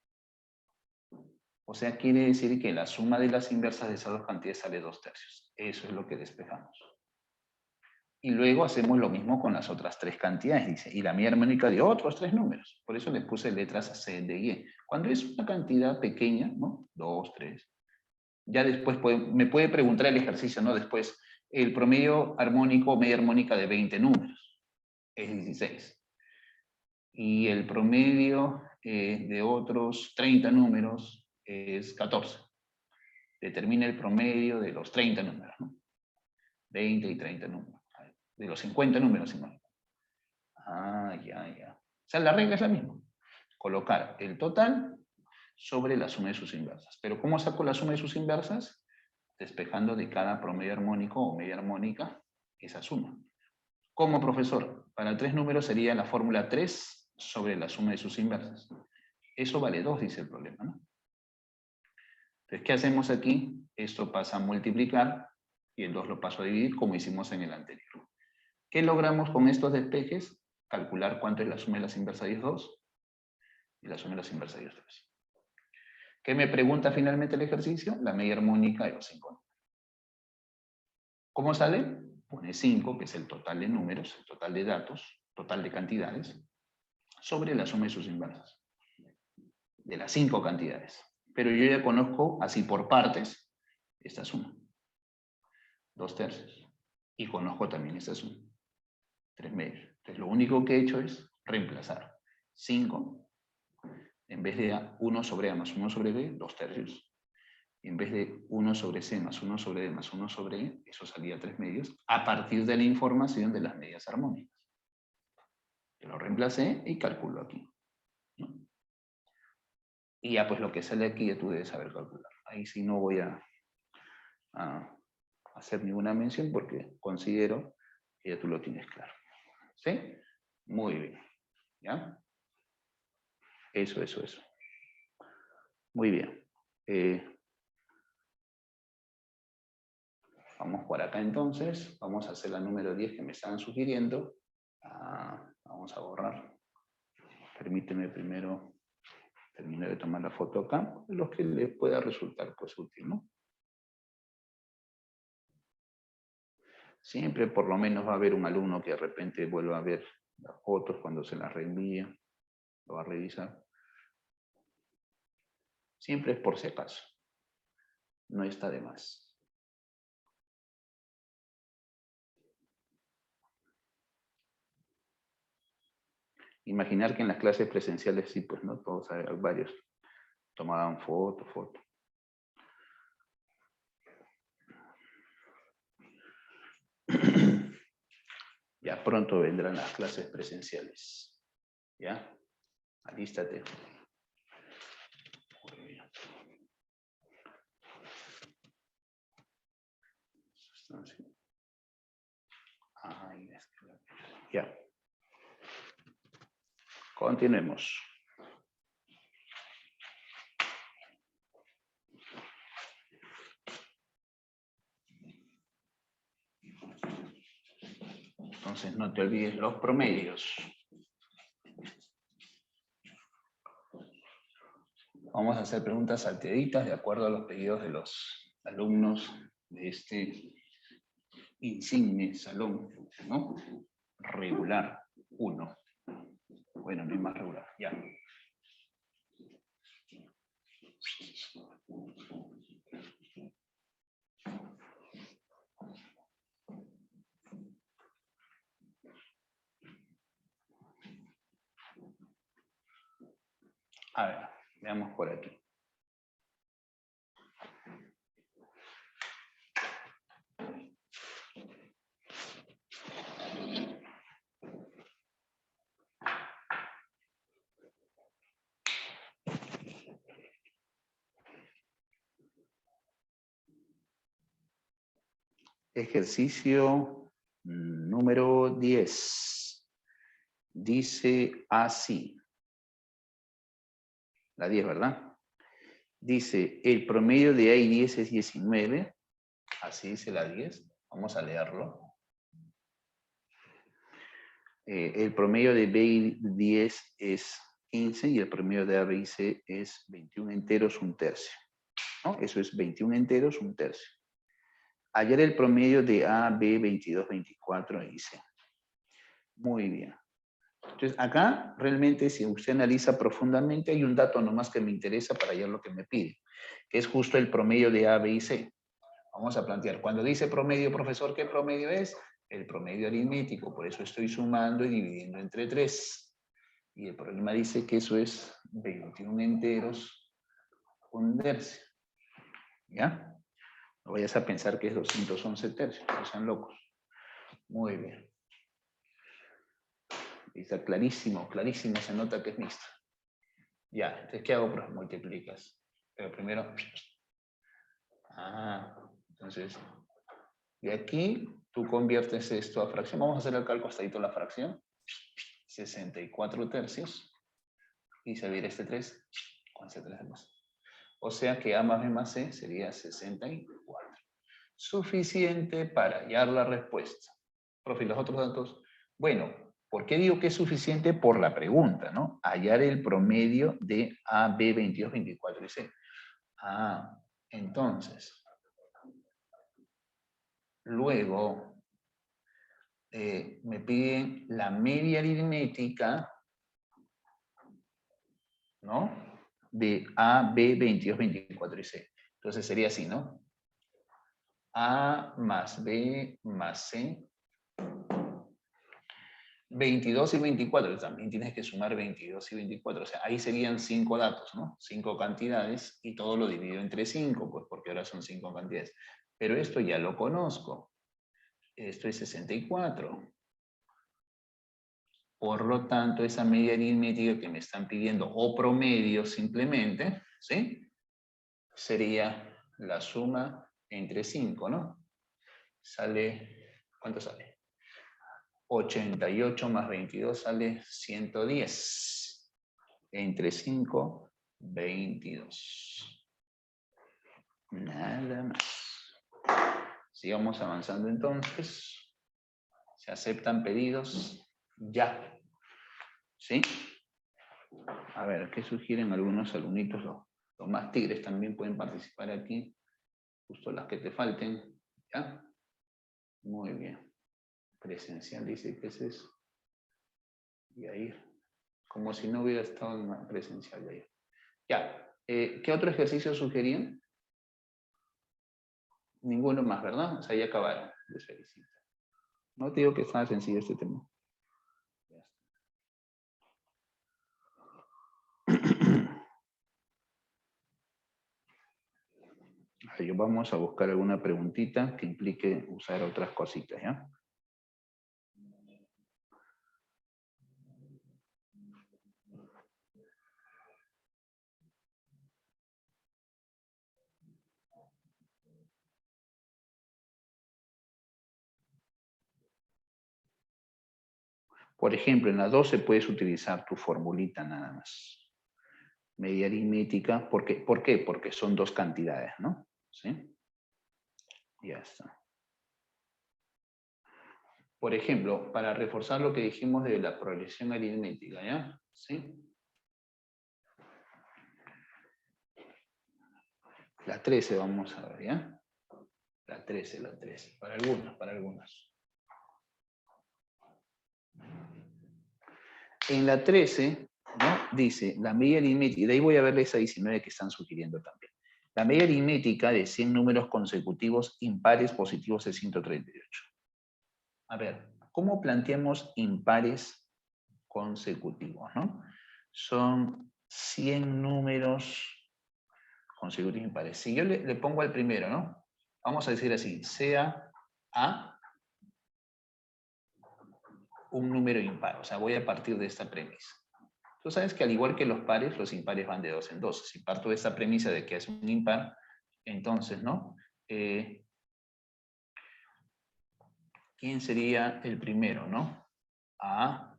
O sea, quiere decir que la suma de las inversas de esas dos cantidades sale 2/3. Eso es lo que despejamos. Y luego hacemos lo mismo con las otras tres cantidades, dice, y la media armónica de otros tres números. Por eso le puse letras C, D y E. Cuando es una cantidad pequeña, ¿no? 2, 3. Ya después me puede preguntar el ejercicio, ¿no? Después, el promedio armónico o media armónica de 20 números es 16. Y el promedio de otros 30 números es 14. Determina el promedio de los 30 números, ¿no? 20 y 30 números. De los 50 números, igual. Ah, ya. O sea, la regla es la misma. Colocar el total sobre la suma de sus inversas. Pero ¿cómo saco la suma de sus inversas? Despejando de cada promedio armónico o media armónica esa suma. ¿Cómo, profesor? Para tres números sería la fórmula 3 sobre la suma de sus inversas. Eso vale 2, dice el problema, ¿no? Entonces, ¿qué hacemos aquí? Esto pasa a multiplicar y el 2 lo paso a dividir como hicimos en el anterior. ¿Qué logramos con estos despejes? Calcular cuánto es la suma de las inversas de 2 y la suma de las inversas de 3. ¿Qué me pregunta finalmente el ejercicio? La media armónica de los 5. ¿Cómo sale? Pone 5, que es el total de números, el total de datos, total de cantidades, sobre la suma de sus inversas. De las 5 cantidades. Pero yo ya conozco, así por partes, esta suma. 2/3. Y conozco también esta suma. 3/2. Entonces lo único que he hecho es reemplazar 5 en vez de 1 sobre A más 1 sobre B, 2/3. Y en vez de 1 sobre C más 1 sobre D más 1 sobre E, eso salía 3/2, a partir de la información de las medias armónicas. Yo lo reemplacé y calculo aquí, ¿no? Y ya pues lo que sale aquí ya tú debes saber calcular. Ahí sí no voy a hacer ninguna mención porque considero que ya tú lo tienes claro. ¿Sí? Muy bien. ¿Ya? Eso. Muy bien. Vamos por acá entonces. Vamos a hacer la número 10 que me estaban sugiriendo. Vamos a borrar. Permíteme primero terminar de tomar la foto acá. Lo que les pueda resultar pues útil, ¿no? Siempre por lo menos va a haber un alumno que de repente vuelva a ver las fotos cuando se las reenvía. Lo va a revisar. Siempre es por si acaso. No está de más. Imaginar que en las clases presenciales sí, pues no, todos varios tomaban foto. Ya pronto vendrán las clases presenciales. ¿Ya? Alístate. Muy bien. Ya. Continuemos. Entonces no te olvides los promedios. Vamos a hacer preguntas salteaditas de acuerdo a los pedidos de los alumnos de este insigne salón, ¿no? Regular 1. Bueno, no hay más regular, ya. A ver, veamos por aquí. Ejercicio número 10. Dice así. La 10, ¿verdad? Dice, el promedio de A y 10 es 19. Así dice la 10. Vamos a leerlo. El promedio de B y 10 es 15 y el promedio de A, B y C es 21 enteros, un tercio. ¿No? Eso es 21 enteros, un tercio. Hallar el promedio de A, B, 22, 24 y C. Muy bien. Entonces, acá realmente si usted analiza profundamente, hay un dato nomás que me interesa para hallar lo que me pide, que es justo el promedio de A, B y C. Vamos a plantear, cuando dice promedio, profesor, ¿qué promedio es? El promedio aritmético, por eso estoy sumando y dividiendo entre 3. Y el problema dice que eso es 21 enteros, un tercio. ¿Ya? No vayas a pensar que es 211 tercios, no sean locos. Muy bien. Está clarísimo, clarísimo, se nota que es mixto. Ya, entonces, ¿qué hago? Pues multiplicas. Pero primero... entonces... De aquí, tú conviertes esto a fracción. Vamos a hacer el cálculo hasta ahí toda la fracción. 64 tercios. Y se viene este 3 con ese 3 más. O sea que A más B más C sería 64. Suficiente para hallar la respuesta. Profe, ¿y los otros datos? Bueno, ¿por qué digo que es suficiente? Por la pregunta, ¿no? Hallar el promedio de A, B, 22, 24 y C. Entonces, luego me piden la media aritmética, ¿no? De A, B, 22, 24 y C. Entonces sería así, ¿no? A más B más C. 22 y 24, también tienes que sumar 22 y 24, o sea, ahí serían 5 datos, ¿no? 5 cantidades y todo lo divido entre 5, pues porque ahora son 5 cantidades. Pero esto ya lo conozco. Esto es 64. Por lo tanto, esa media aritmética que me están pidiendo, o promedio simplemente, ¿sí? Sería la suma entre 5, ¿no? Sale, ¿cuánto sale? 88 más 22 sale 110. Entre 5, 22. Nada más. Sigamos avanzando entonces. ¿Se aceptan pedidos? Ya. ¿Sí? A ver, ¿qué sugieren algunos alumnitos? Los más tigres también pueden participar aquí. Justo las que te falten. ¿Ya? Muy bien. Presencial dice que es eso. Y ahí, como si no hubiera estado en presencial de ahí. Ya. ¿Qué otro ejercicio sugerían? Ninguno más, ¿verdad? O sea, ya acabaron. Les felicito. No te digo que es tan sencillo este tema. Ahí vamos a buscar alguna preguntita que implique usar otras cositas, ¿ya? Por ejemplo, en la 12 puedes utilizar tu formulita nada más. Media aritmética, ¿por qué? Porque son dos cantidades, ¿no? ¿Sí? Ya está. Por ejemplo, para reforzar lo que dijimos de la progresión aritmética, ¿ya? ¿Sí? La 13 vamos a ver, ¿ya? La 13. Para algunos. En la 13, ¿no? Dice la media aritmética, y de ahí voy a ver esa 19 que están sugiriendo también. La media aritmética de 100 números consecutivos impares positivos es 138. A ver, ¿cómo planteamos impares consecutivos, ¿no? Son 100 números consecutivos impares. Si yo le pongo al primero, ¿no? Vamos a decir así, sea A un número impar. O sea, voy a partir de esta premisa. Tú sabes que al igual que los pares, los impares van de 2 en 2. Si parto de esta premisa de que es un impar, entonces, ¿no? ¿quién sería el primero, no? A,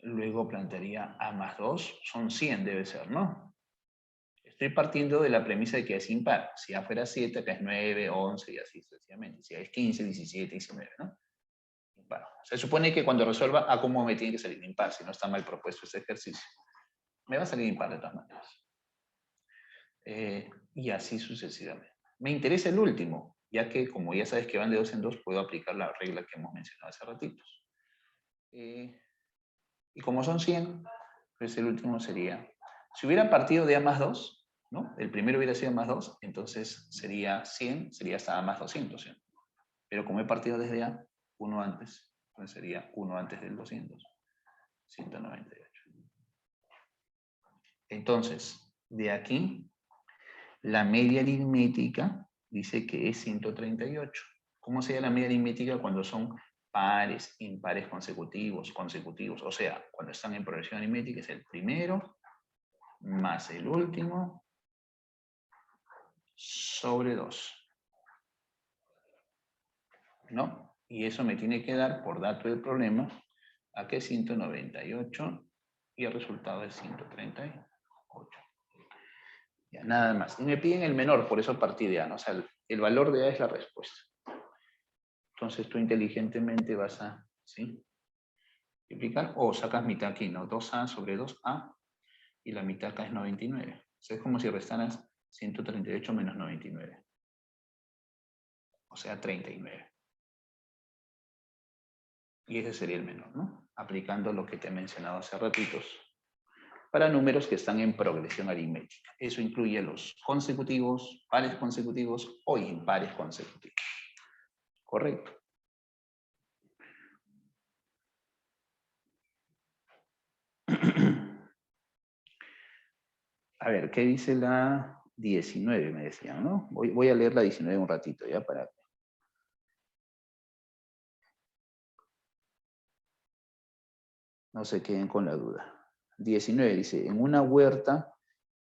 luego plantearía A más 2, son 100 debe ser, ¿no? Estoy partiendo de la premisa de que es impar. Si A fuera 7, acá es 9, 11 y así sucesivamente. Si A es 15, 17, 19, ¿no? Impar. Se supone que cuando resuelva A como me tiene que salir impar, si no está mal propuesto este ejercicio. Me va a salir impar de todas maneras. Y así sucesivamente. Me interesa el último, ya que como ya sabes que van de 2 en 2, puedo aplicar la regla que hemos mencionado hace ratitos. Y como son 100, pues el último sería, si hubiera partido de A más 2, ¿no? El primero hubiera sido A más 2, entonces sería 100, sería hasta A más 200. ¿sí? Pero como he partido desde A, 1 antes, entonces sería 1 antes del 200, 198. Entonces, de aquí, la media aritmética dice que es 138. ¿Cómo sería la media aritmética cuando son pares, impares consecutivos? O sea, cuando están en progresión aritmética es el primero más el último sobre 2. ¿No? Y eso me tiene que dar, por dato del problema, a que es 198 y el resultado es 138. Ya, nada más. Y me piden el menor, por eso partí de A, ¿no? O sea, el valor de A es la respuesta. Entonces tú inteligentemente vas a, ¿sí? Multiplicar, o sacas mitad aquí, ¿no? 2A sobre 2A, y la mitad acá es 99. O sea, es como si restaras 138 menos 99. O sea, 39. Y ese sería el menor, ¿no? Aplicando lo que te he mencionado hace ratitos, para números que están en progresión aritmética. Eso incluye los consecutivos, pares consecutivos o impares consecutivos. ¿Correcto? A ver, ¿qué dice la 19? Me decían, ¿no? Voy a leer la 19 un ratito, ¿ya? Para... No se queden con la duda. 19 dice, en una huerta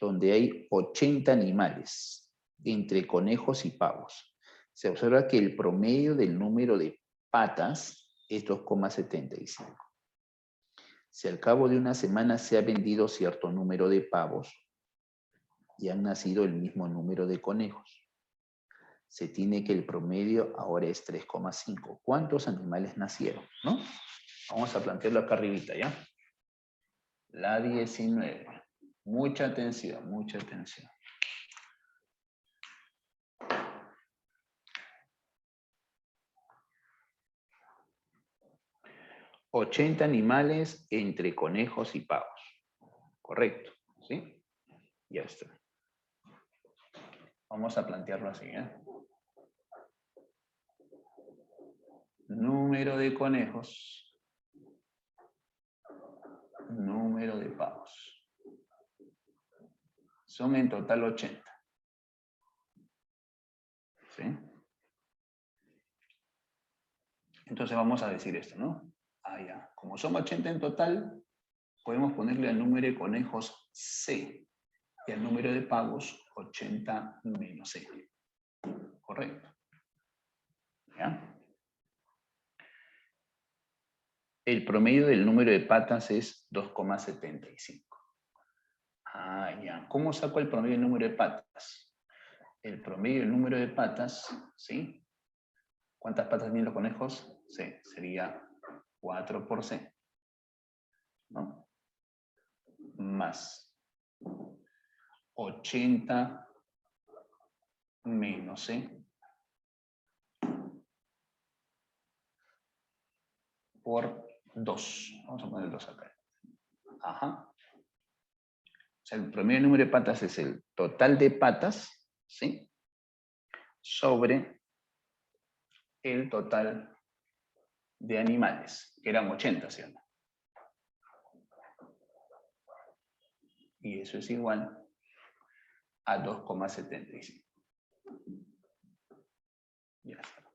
donde hay 80 animales, entre conejos y pavos, se observa que el promedio del número de patas es 2,75. Si al cabo de una semana se ha vendido cierto número de pavos y han nacido el mismo número de conejos, se tiene que el promedio ahora es 3,5. ¿Cuántos animales nacieron? ¿No? Vamos a plantearlo acá arribita, ¿ya? La 19. Mucha atención, mucha atención. $80 animales entre conejos y pavos. Correcto, ¿sí? Ya está. Vamos a plantearlo así, ¿eh? Número de conejos. Número de pavos. Son en total 80. ¿Sí? Entonces vamos a decir esto, ¿no? Ah, ya. Como son 80 en total, podemos ponerle al número de conejos C y al número de pavos 80 menos C. Correcto. ¿Ya? El promedio del número de patas es 2,75. Ah, ya. ¿Cómo saco el promedio del número de patas? El promedio del número de patas, ¿sí? ¿Cuántas patas tienen los conejos? C. Sería 4 por C. ¿No? Más 80 menos C por 2. Vamos a poner 2 acá. Ajá. O sea, el promedio del número de patas es el total de patas, ¿sí? Sobre el total de animales, que eran 80, ¿sí o no? Y eso es igual a 2,75. Ya está.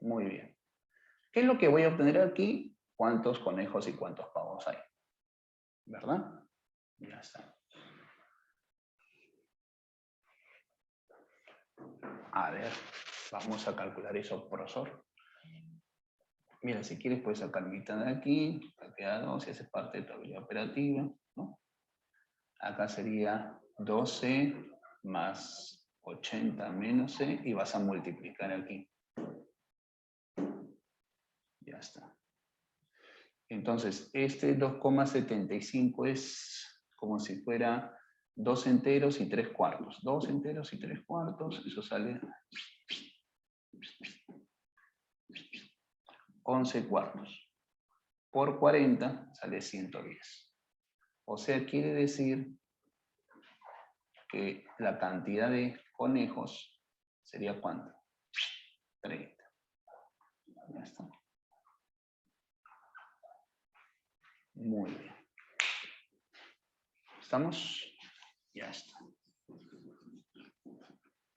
Muy bien. ¿Qué es lo que voy a obtener aquí? ¿Cuántos conejos y cuántos pavos hay? ¿Verdad? Ya está. A ver, vamos a calcular eso, profesor. Mira, si quieres puedes sacar mitad de aquí, queda 2, si haces parte de tu habilidad operativa, ¿no? Acá sería 12 más 80 menos C y vas a multiplicar aquí. Ya está. Entonces, este 2,75 es como si fuera 2 enteros y 3 cuartos. 2 enteros y 3 cuartos, eso sale 11 cuartos. Por 40 sale 110. O sea, quiere decir que la cantidad de conejos sería ¿cuánto? 30. Ya está. Muy bien. ¿Estamos? Ya está.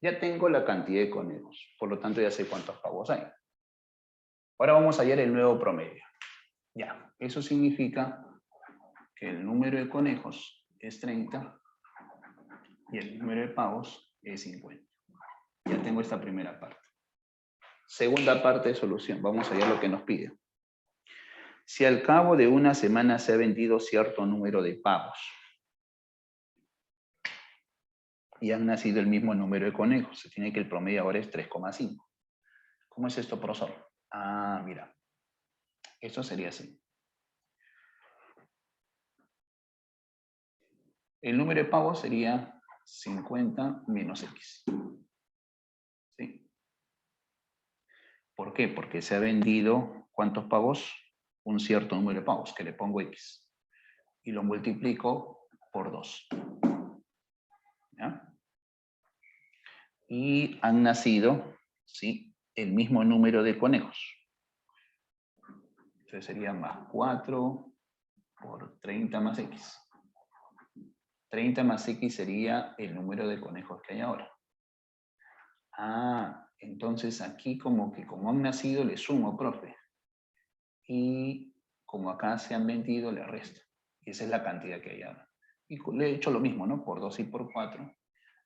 Ya tengo la cantidad de conejos, por lo tanto ya sé cuántos pavos hay. Ahora vamos a hallar el nuevo promedio. Ya, eso significa que el número de conejos es 30 y el número de pavos es 50. Ya tengo esta primera parte. Segunda parte de solución. Vamos a hallar lo que nos pide. Si al cabo de una semana se ha vendido cierto número de pavos y han nacido el mismo número de conejos, se tiene que el promedio ahora es 3,5. ¿Cómo es esto, profesor? Ah, mira. Esto sería así. El número de pavos sería 50 menos X. ¿Sí? ¿Por qué? Porque se ha vendido, ¿cuántos pavos? Un cierto número de pavos, que le pongo X. Y lo multiplico por 2. ¿Ya? Y han nacido, ¿sí?, el mismo número de conejos. Entonces sería más 4 por 30 más X. 30 más X sería el número de conejos que hay ahora. Ah, entonces aquí como han nacido le sumo, profe. Y como acá se han vendido le resto. Y esa es la cantidad que hay ahora. Y le he hecho lo mismo, ¿no? Por 2 y por 4.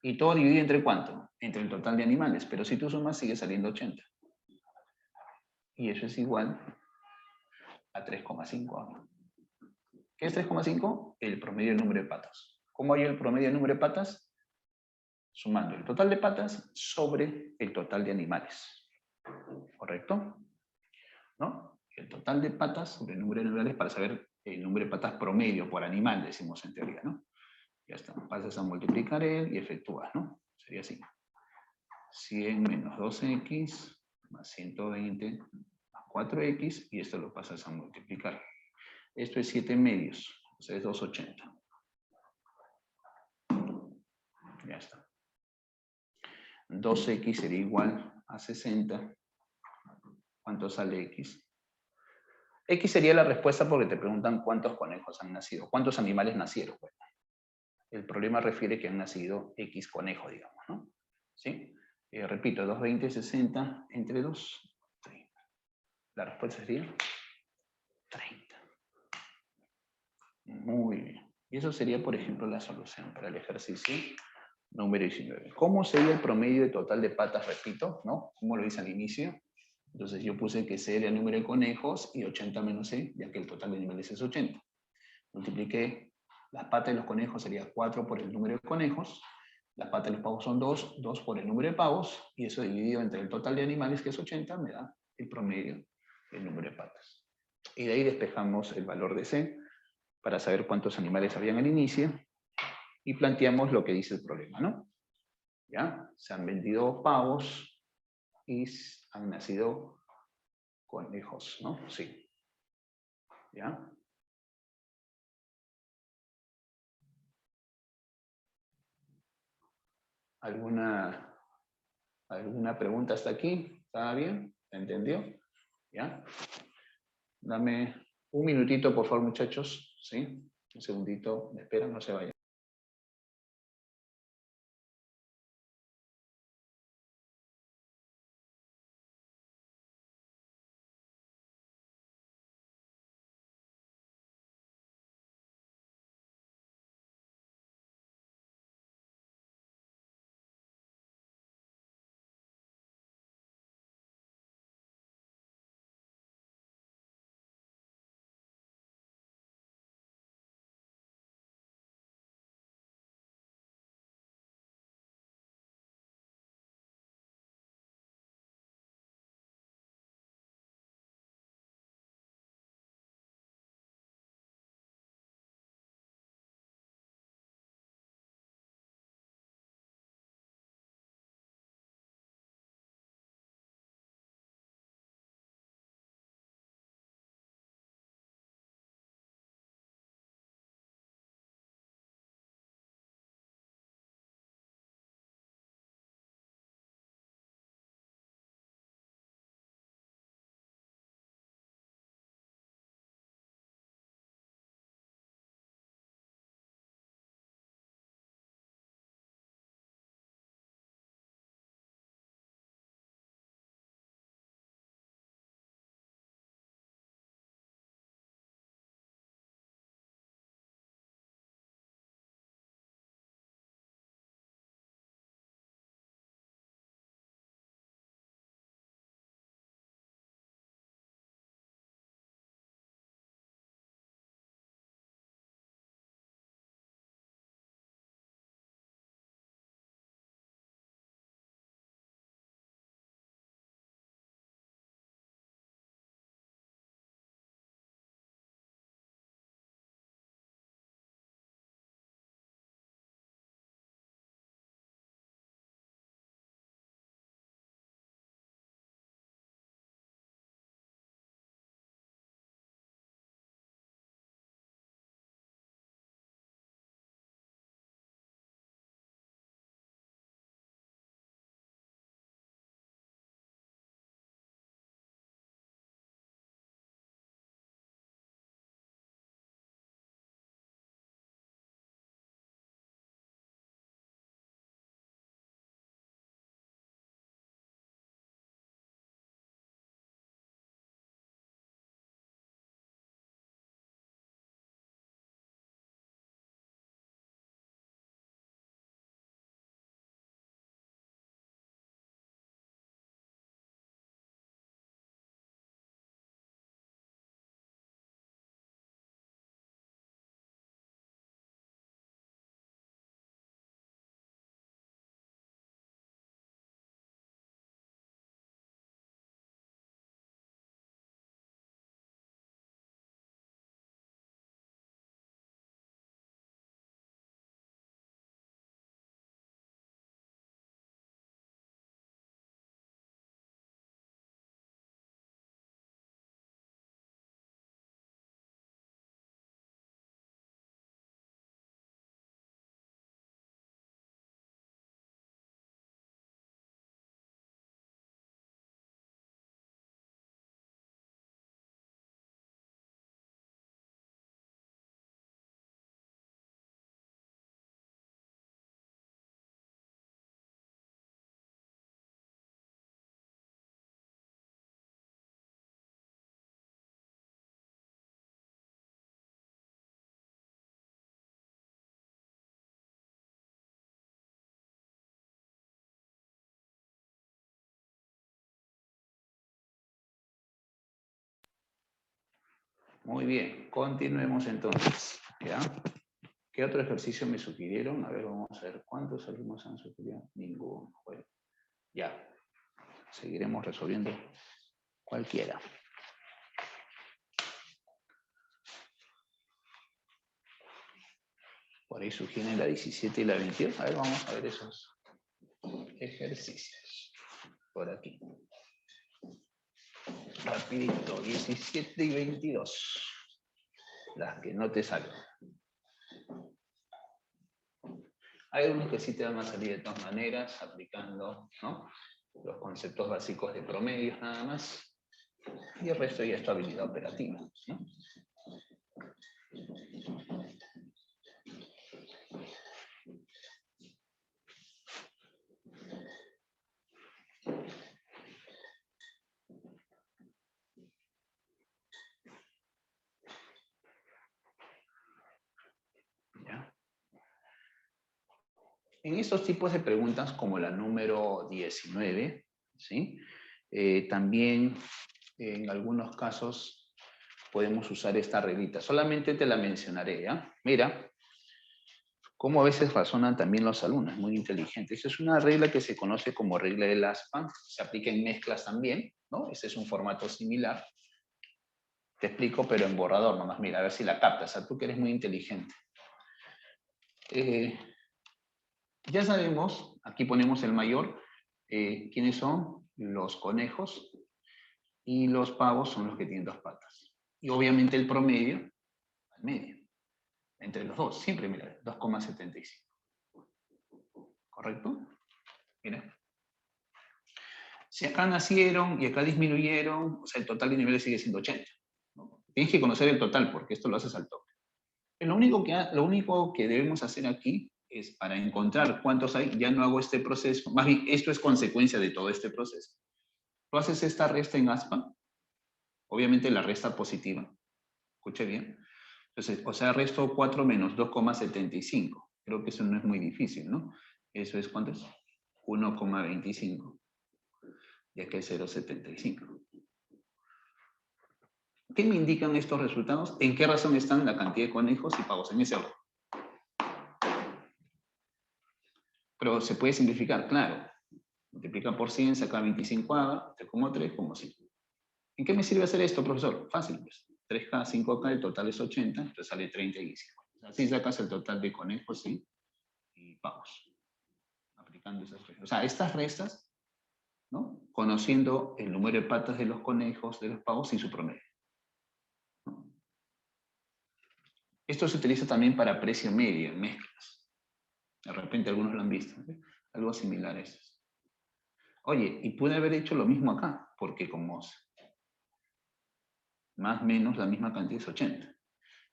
Y todo dividido entre ¿cuánto? Entre el total de animales. Pero si tú sumas sigue saliendo 80. Y eso es igual a 3,5 ahora. ¿Qué es 3,5? El promedio del número de patas. ¿Cómo hay el promedio del número de patas? Sumando el total de patas sobre el total de animales. ¿Correcto? ¿No? El total de patas sobre el número de animales para saber el número de patas promedio por animal, decimos en teoría, ¿no? Ya está. Pasas a multiplicar él y efectúas, ¿no? Sería así. 100 menos 12x más 120 más 4x y esto lo pasas a multiplicar. Esto es 7 medios, o sea, es 280. Ya está. 2x sería igual a 60. ¿Cuánto sale x? X sería la respuesta porque te preguntan cuántos conejos han nacido, cuántos animales nacieron. Bueno, el problema refiere que han nacido X conejos, digamos, ¿no? ¿Sí? Repito, 220, 60 entre 2, 30. La respuesta sería 30. Muy bien. Y eso sería, por ejemplo, la solución para el ejercicio número 19. ¿Cómo sería el promedio de total de patas? Repito, ¿no? Como lo hice al inicio. Entonces yo puse que C era el número de conejos y 80 menos C, ya que el total de animales es 80. Multipliqué las patas de los conejos, sería 4 por el número de conejos. Las patas de los pavos son 2, 2 por el número de pavos, y eso dividido entre el total de animales, que es 80, me da el promedio del número de patas. Y de ahí despejamos el valor de C para saber cuántos animales habían al inicio, y planteamos lo que dice el problema, ¿no? ¿Ya? Se han vendido pavos y han nacido conejos, ¿no? Sí. ¿Ya? ¿Alguna pregunta hasta aquí? ¿Está bien? ¿Se entendió? ¿Ya? Dame un minutito, por favor, muchachos. ¿Sí? Un segundito. Me esperan, no se vayan. Muy bien, continuemos entonces. ¿Ya? ¿Qué otro ejercicio me sugirieron? A ver, vamos a ver. ¿Cuántos alumnos han sugerido? Ninguno. Bueno, ya. Seguiremos resolviendo cualquiera. Por ahí sugieren la 17 y la 22. A ver, vamos a ver esos ejercicios. Por aquí. Rapidito, 17 y 22. Las que no te salen. Hay unos que sí te van a salir de todas maneras, aplicando, ¿no?, los conceptos básicos de promedios nada más. Y el resto ya es tu habilidad operativa, ¿no? ¿Ya? En estos tipos de preguntas, como la número 19, ¿sí? También en algunos casos podemos usar esta reglita. Solamente te la mencionaré, ¿ya? Mira cómo a veces razonan también los alumnos, muy inteligentes. Esa es una regla que se conoce como regla del ASPA, se aplica en mezclas también, ¿no? Este es un formato similar. Te explico, pero en borrador nomás. Mira, a ver si la captas. O sea, tú que eres muy inteligente. Ya sabemos, aquí ponemos el mayor, ¿quiénes son? Los conejos, y los pavos son los que tienen dos patas. Y obviamente el promedio, al medio, entre los dos, siempre, mira, 2,75. ¿Correcto? Mira. Si acá nacieron y acá disminuyeron, o sea, el total de niveles sigue siendo 80. ¿No? Tienes que conocer el total porque esto lo haces al toque. Lo único que debemos hacer aquí es, para encontrar cuántos hay, ya no hago este proceso, más bien esto es consecuencia de todo este proceso. Tú haces esta resta en ASPA, obviamente la resta positiva, escuche bien. Entonces, o sea, resto 4 menos 2,75. Creo que eso no es muy difícil, ¿no? Eso es, ¿cuánto es? 1,25. Y acá es 0,75. ¿Qué me indican estos resultados? ¿En qué razón están la cantidad de conejos y pavos? En ese orden. Pero se puede simplificar, claro. Multiplica por 100, saca 25A, 3,3, como 5. ¿En qué me sirve hacer esto, profesor? Fácil, pues. 3K, 5K, el total es 80, entonces sale 30 y 50. Así sacas el total de conejos, ¿sí?, y pavos. Aplicando esas restas. O sea, estas restas, ¿no?, conociendo el número de patas de los conejos, de los pavos y su promedio. ¿No? Esto se utiliza también para precio medio en mezclas. De repente algunos lo han visto. ¿Sí? Algo similar a eso. Oye, y pude haber hecho lo mismo acá, porque como más o menos la misma cantidad es 80.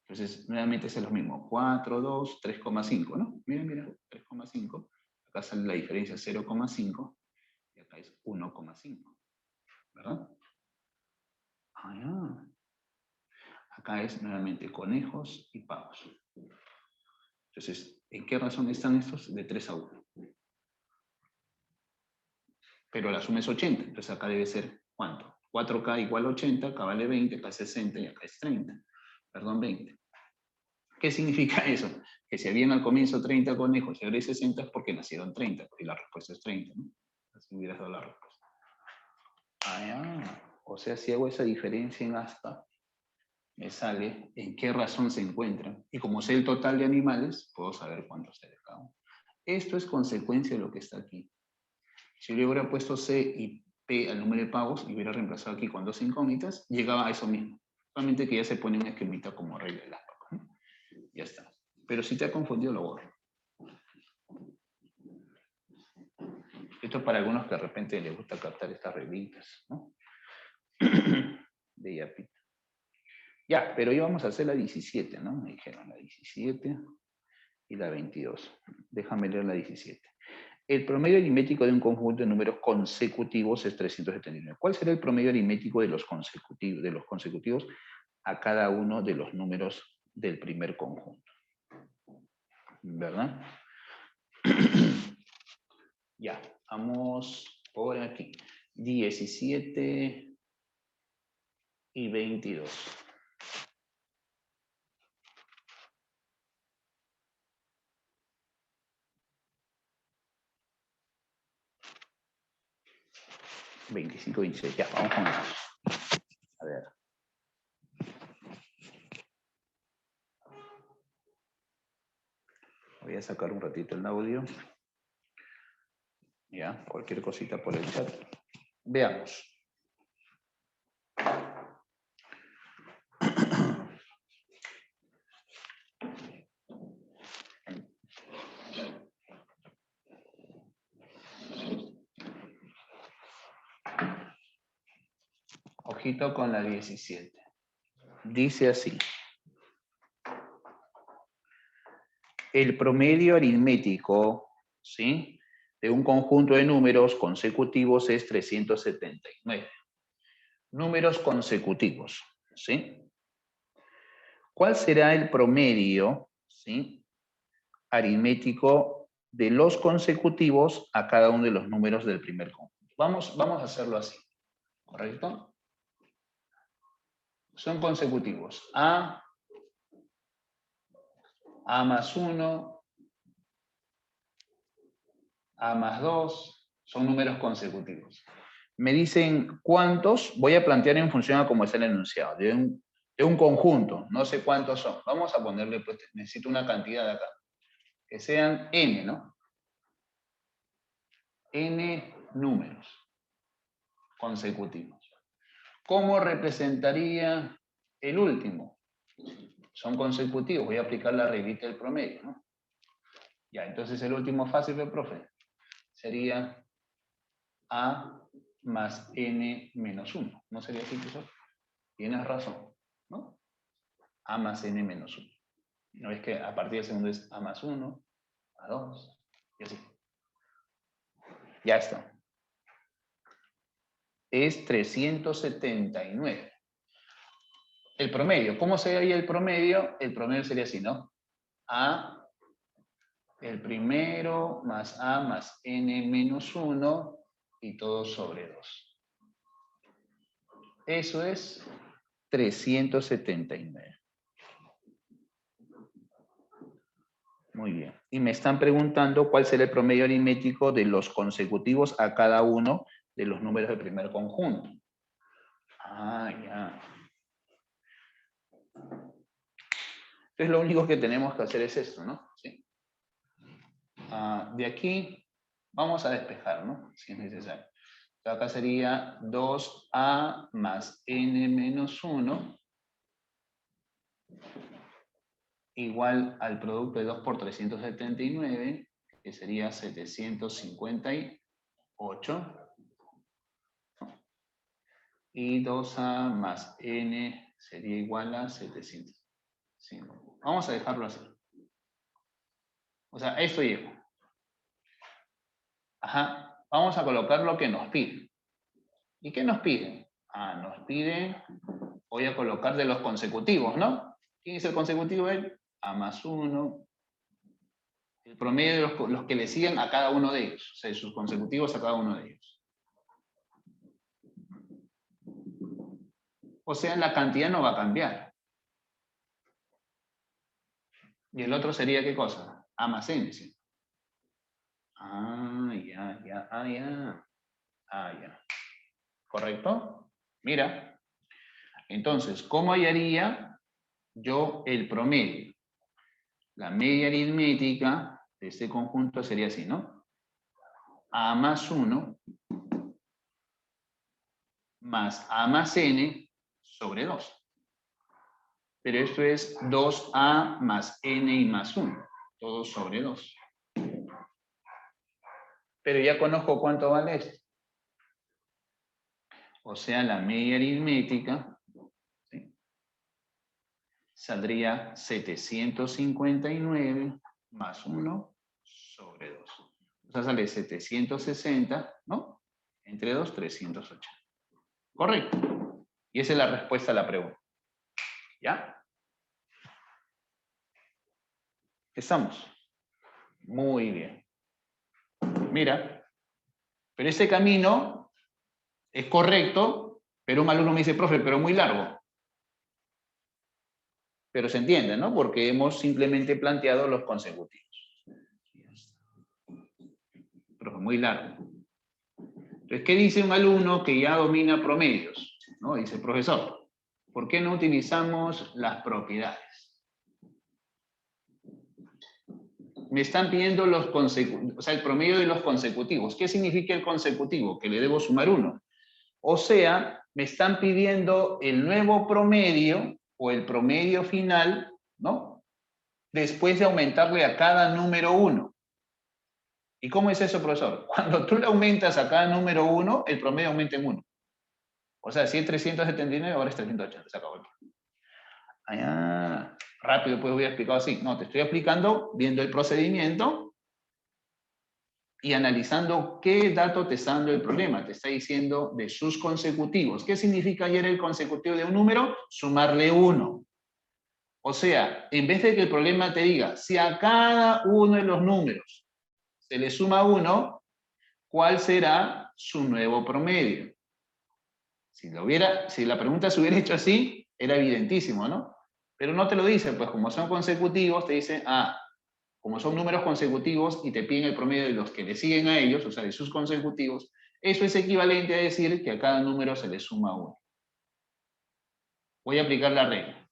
Entonces, nuevamente es lo mismo. 4, 2, 3,5, ¿no? Mira, mira, 3,5. Acá sale la diferencia 0,5 y acá es 1,5. ¿Verdad? Ah, ya. Acá es nuevamente conejos y pavos. Entonces, ¿en qué razón están estos? De 3 a 1. Pero la suma es 80. Entonces acá debe ser, ¿cuánto? 4K igual a 80, acá vale 20, acá es 60 y acá es 30. Perdón, 20. ¿Qué significa eso? Que si habían al comienzo 30 conejos y ahora hay 60 es porque nacieron 30, porque la respuesta es 30, ¿no? Así hubieras dado la respuesta. Ah, ya. O sea, si hago esa diferencia en ASPA, me sale en qué razón se encuentran. Y como sé el total de animales, puedo saber cuántos hay de cada uno. Esto es consecuencia de lo que está aquí. Si yo hubiera puesto C y P al número de pavos y hubiera reemplazado aquí con 2 incógnitas, llegaba a eso mismo. Solamente que ya se pone un esquemita como regla de las pocas, ¿no? Ya está. Pero si te ha confundido, lo borro. Esto es para algunos que de repente les gusta captar estas reglitas, ¿no? De Yapita. Ya, pero íbamos a hacer la 17, ¿no? Me dijeron la 17 y la 22. Déjame leer la 17. El promedio aritmético de un conjunto de números consecutivos es 379. ¿Cuál será el promedio aritmético de los consecutivos a cada uno de los números del primer conjunto? ¿Verdad? Ya, vamos por aquí. 17 y 22. 25, 26. Ya, vamos con eso. A ver. Voy a sacar un ratito el audio. Ya, cualquier cosita por el chat. Veamos. Ojito con la 17. Dice así. El promedio aritmético, ¿sí?, de un conjunto de números consecutivos es 379. Números consecutivos, ¿sí? ¿Cuál será el promedio, ¿sí?, aritmético de los consecutivos a cada uno de los números del primer conjunto? Vamos a hacerlo así, ¿correcto? Son consecutivos. A más 1, A más 2, son números consecutivos. Me dicen cuántos, voy a plantear en función a cómo está el enunciado, de un conjunto, no sé cuántos son. Vamos a ponerle, pues necesito una cantidad de acá, que sean n, ¿no? N números consecutivos. ¿Cómo representaría el último? Son consecutivos, voy a aplicar la reglita del promedio, ¿no? Ya, entonces el último fácil, profe, sería A más n menos 1. ¿No sería así, profesor? Tienes razón, ¿no? A más n menos 1. ¿No es que a partir del segundo es A más 1, A 2, y así? Ya está. Es 379. El promedio, ¿cómo sería el promedio? El promedio sería así, ¿no? A, el primero, más A más n menos 1, y todo sobre 2. Eso es 379. Muy bien. Y me están preguntando cuál será el promedio aritmético de los consecutivos a cada uno de los números del primer conjunto. Ah, ya. Entonces lo único que tenemos que hacer es esto, ¿no? Sí. De aquí vamos a despejar, ¿no? Si es necesario. Acá sería 2A más n menos 1 igual al producto de 2 por 379, que sería 758. Y 2A más n sería igual a 705. Vamos a dejarlo así. O sea, esto llevo. Ajá. Vamos a colocar lo que nos piden. ¿Y qué nos piden? Nos piden, voy a colocar de los consecutivos, ¿no? ¿Quién es el consecutivo? A más 1. El promedio de los que le siguen a cada uno de ellos. O sea, sus consecutivos a cada uno de ellos. O sea, la cantidad no va a cambiar. Y el otro sería, ¿qué cosa? A más n, ¿sí? Ya. ¿Correcto? Mira. Entonces, ¿cómo hallaría yo el promedio? La media aritmética de este conjunto sería así, ¿no? A más 1 más A más n sobre 2. Pero esto es 2A más n y más 1. Todo sobre 2. Pero ya conozco cuánto vale esto. O sea, la media aritmética, ¿sí?, saldría 759 más 1 sobre 2. O sea, sale 760, ¿no? Entre 2, 380. Correcto. Y esa es la respuesta a la pregunta. ¿Ya? ¿Estamos? Muy bien. Mira, pero ese camino es correcto, pero un alumno me dice, profe, pero muy largo. Pero se entiende, ¿no? Porque hemos simplemente planteado los consecutivos. Profe, muy largo. Entonces, ¿qué dice un alumno que ya domina promedios? ¿No? Dice, profesor, ¿por qué no utilizamos las propiedades? Me están pidiendo los consecutivos, o sea, el promedio de los consecutivos. ¿Qué significa el consecutivo? Que le debo sumar 1. O sea, me están pidiendo el nuevo promedio o el promedio final, ¿no? Después de aumentarle a cada número 1. ¿Y cómo es eso, profesor? Cuando tú le aumentas a cada número 1, el promedio aumenta en 1. O sea, si es 379, ahora es 380. Se acabó. Ah, rápido, pues voy a explicar así. No, te estoy explicando viendo el procedimiento y analizando qué dato te está dando el problema. Te está diciendo de sus consecutivos. ¿Qué significa ayer el consecutivo de un número? Sumarle 1. O sea, en vez de que el problema te diga, si a cada uno de los números se le suma 1, ¿cuál será su nuevo promedio? Si la pregunta se hubiera hecho así, era evidentísimo, ¿no? Pero no te lo dice, pues como son consecutivos, te dice, como son números consecutivos y te piden el promedio de los que le siguen a ellos, o sea, de sus consecutivos, eso es equivalente a decir que a cada número se le suma 1. Voy a aplicar la regla.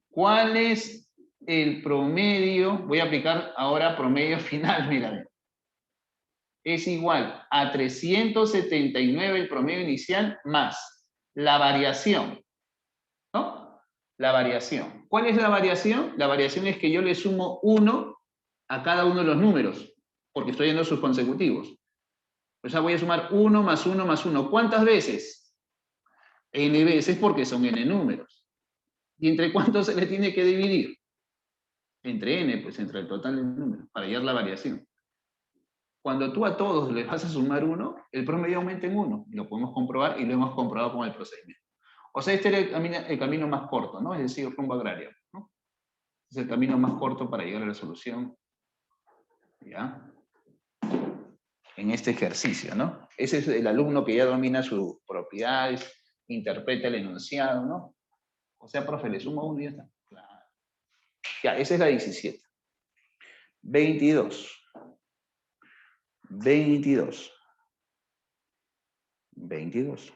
¿Cuál es el promedio? Voy a aplicar ahora promedio final, mira. Es igual a 379 el promedio inicial más la variación, ¿no? La variación. ¿Cuál es la variación? La variación es que yo le sumo 1 a cada uno de los números, porque estoy viendo sus consecutivos. O sea, voy a sumar 1 más 1 más 1. ¿Cuántas veces? N veces porque son n números. ¿Y entre cuántos se le tiene que dividir? Entre n, pues entre el total de números, para hallar la variación. Cuando tú a todos les vas a sumar 1, el promedio aumenta en 1. Y lo podemos comprobar y lo hemos comprobado con el procedimiento. O sea, este era el camino más corto, ¿no? Es decir, rumbo agrario, ¿no? Es el camino más corto para llegar a la solución, ¿ya? En este ejercicio, ¿no? Ese es el alumno que ya domina sus propiedades, interpreta el enunciado, ¿no? O sea, profe, le sumo 1 y ya está. Claro. Ya, esa es la 17. 22. 22. 22.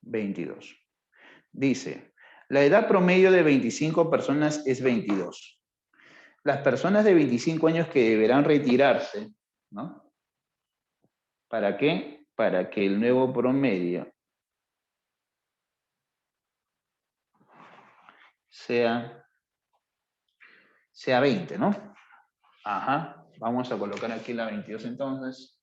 22. Dice, la edad promedio de 25 personas es 22. Las personas de 25 años que deberán retirarse, ¿no? ¿Para qué? Para que el nuevo promedio sea 20, ¿no? Ajá. Vamos a colocar aquí la 22 entonces.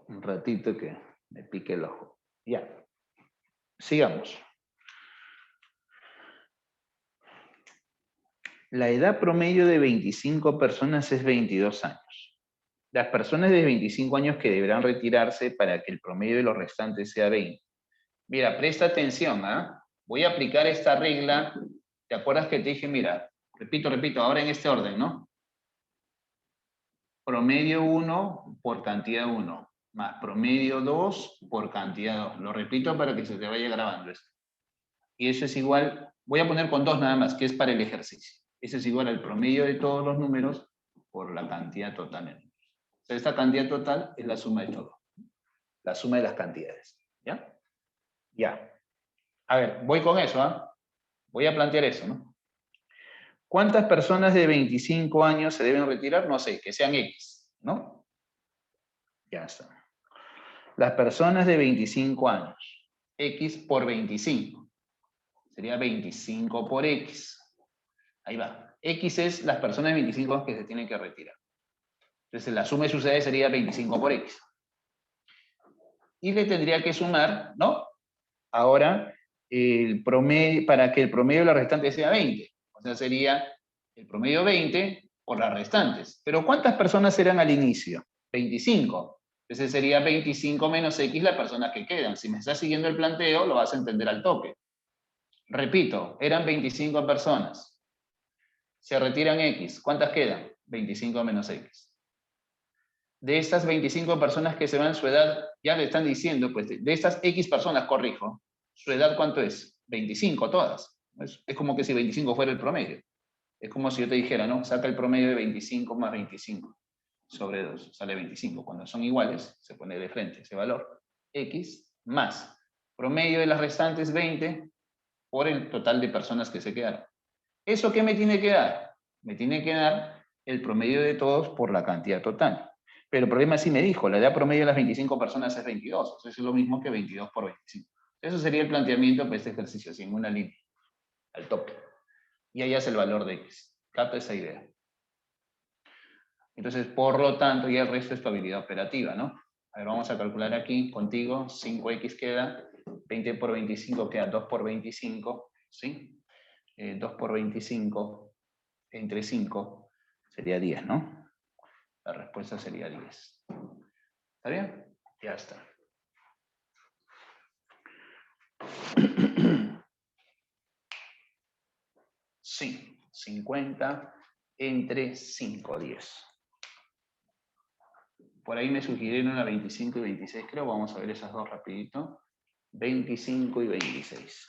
Un ratito que me pique el ojo. Ya. Sigamos. La edad promedio de 25 personas es 22 años. Las personas de 25 años que deberán retirarse para que el promedio de los restantes sea 20. Mira, presta atención, ¿ah? Voy a aplicar esta regla. ¿Te acuerdas que te dije, mira, repito, ahora en este orden, ¿no? Promedio 1 por cantidad 1, más promedio 2 por cantidad 2. Lo repito para que se te vaya grabando esto. Y eso es igual, voy a poner con 2 nada más, que es para el ejercicio. Eso es igual al promedio de todos los números por la cantidad total de números. O sea, esta cantidad total es la suma de todo. La suma de las cantidades. ¿Ya? Ya. A ver, voy con eso, ¿ah? Voy a plantear eso, ¿no? ¿Cuántas personas de 25 años se deben retirar? No sé, que sean X, ¿no? Ya está. Las personas de 25 años. X por 25. Sería 25 por X. Ahí va. X es las personas de 25 años que se tienen que retirar. Entonces la suma de sus edades sería 25 por X. Y le tendría que sumar, ¿no? Ahora, el promedio, para que el promedio de la restante sea 20. O sea, sería el promedio 20 por las restantes. Pero ¿cuántas personas eran al inicio? 25. Entonces sería 25 menos X las personas que quedan. Si me estás siguiendo el planteo, lo vas a entender al toque. Repito, eran 25 personas. Se retiran X. ¿Cuántas quedan? 25 menos X. De estas 25 personas que se van, su edad, ya le están diciendo, pues de estas X personas, corrijo, ¿su edad cuánto es? 25 todas. Es como que si 25 fuera el promedio. Es como si yo te dijera, ¿no? Saca el promedio de 25 más 25 sobre 2, sale 25. Cuando son iguales, se pone de frente ese valor. X más promedio de las restantes 20 por el total de personas que se quedaron. ¿Eso qué me tiene que dar? Me tiene que dar el promedio de todos por la cantidad total. Pero el problema sí me dijo, la edad promedio de las 25 personas es 22. Eso es lo mismo que 22 por 25. Eso sería el planteamiento para este ejercicio, así en una línea, al tope. Y ahí hace el valor de X. Capta esa idea. Entonces, por lo tanto, ya el resto es tu habilidad operativa, ¿no? A ver, vamos a calcular aquí contigo. 5X queda, 20 por 25 queda 2 por 25, ¿sí? 2 por 25 entre 5 sería 10, ¿no? La respuesta sería 10. ¿Está bien? Ya está. Sí, 50 entre 5, 10. Por ahí me sugirieron a 25 y 26, creo. Vamos a ver esas dos rapidito. 25 y 26.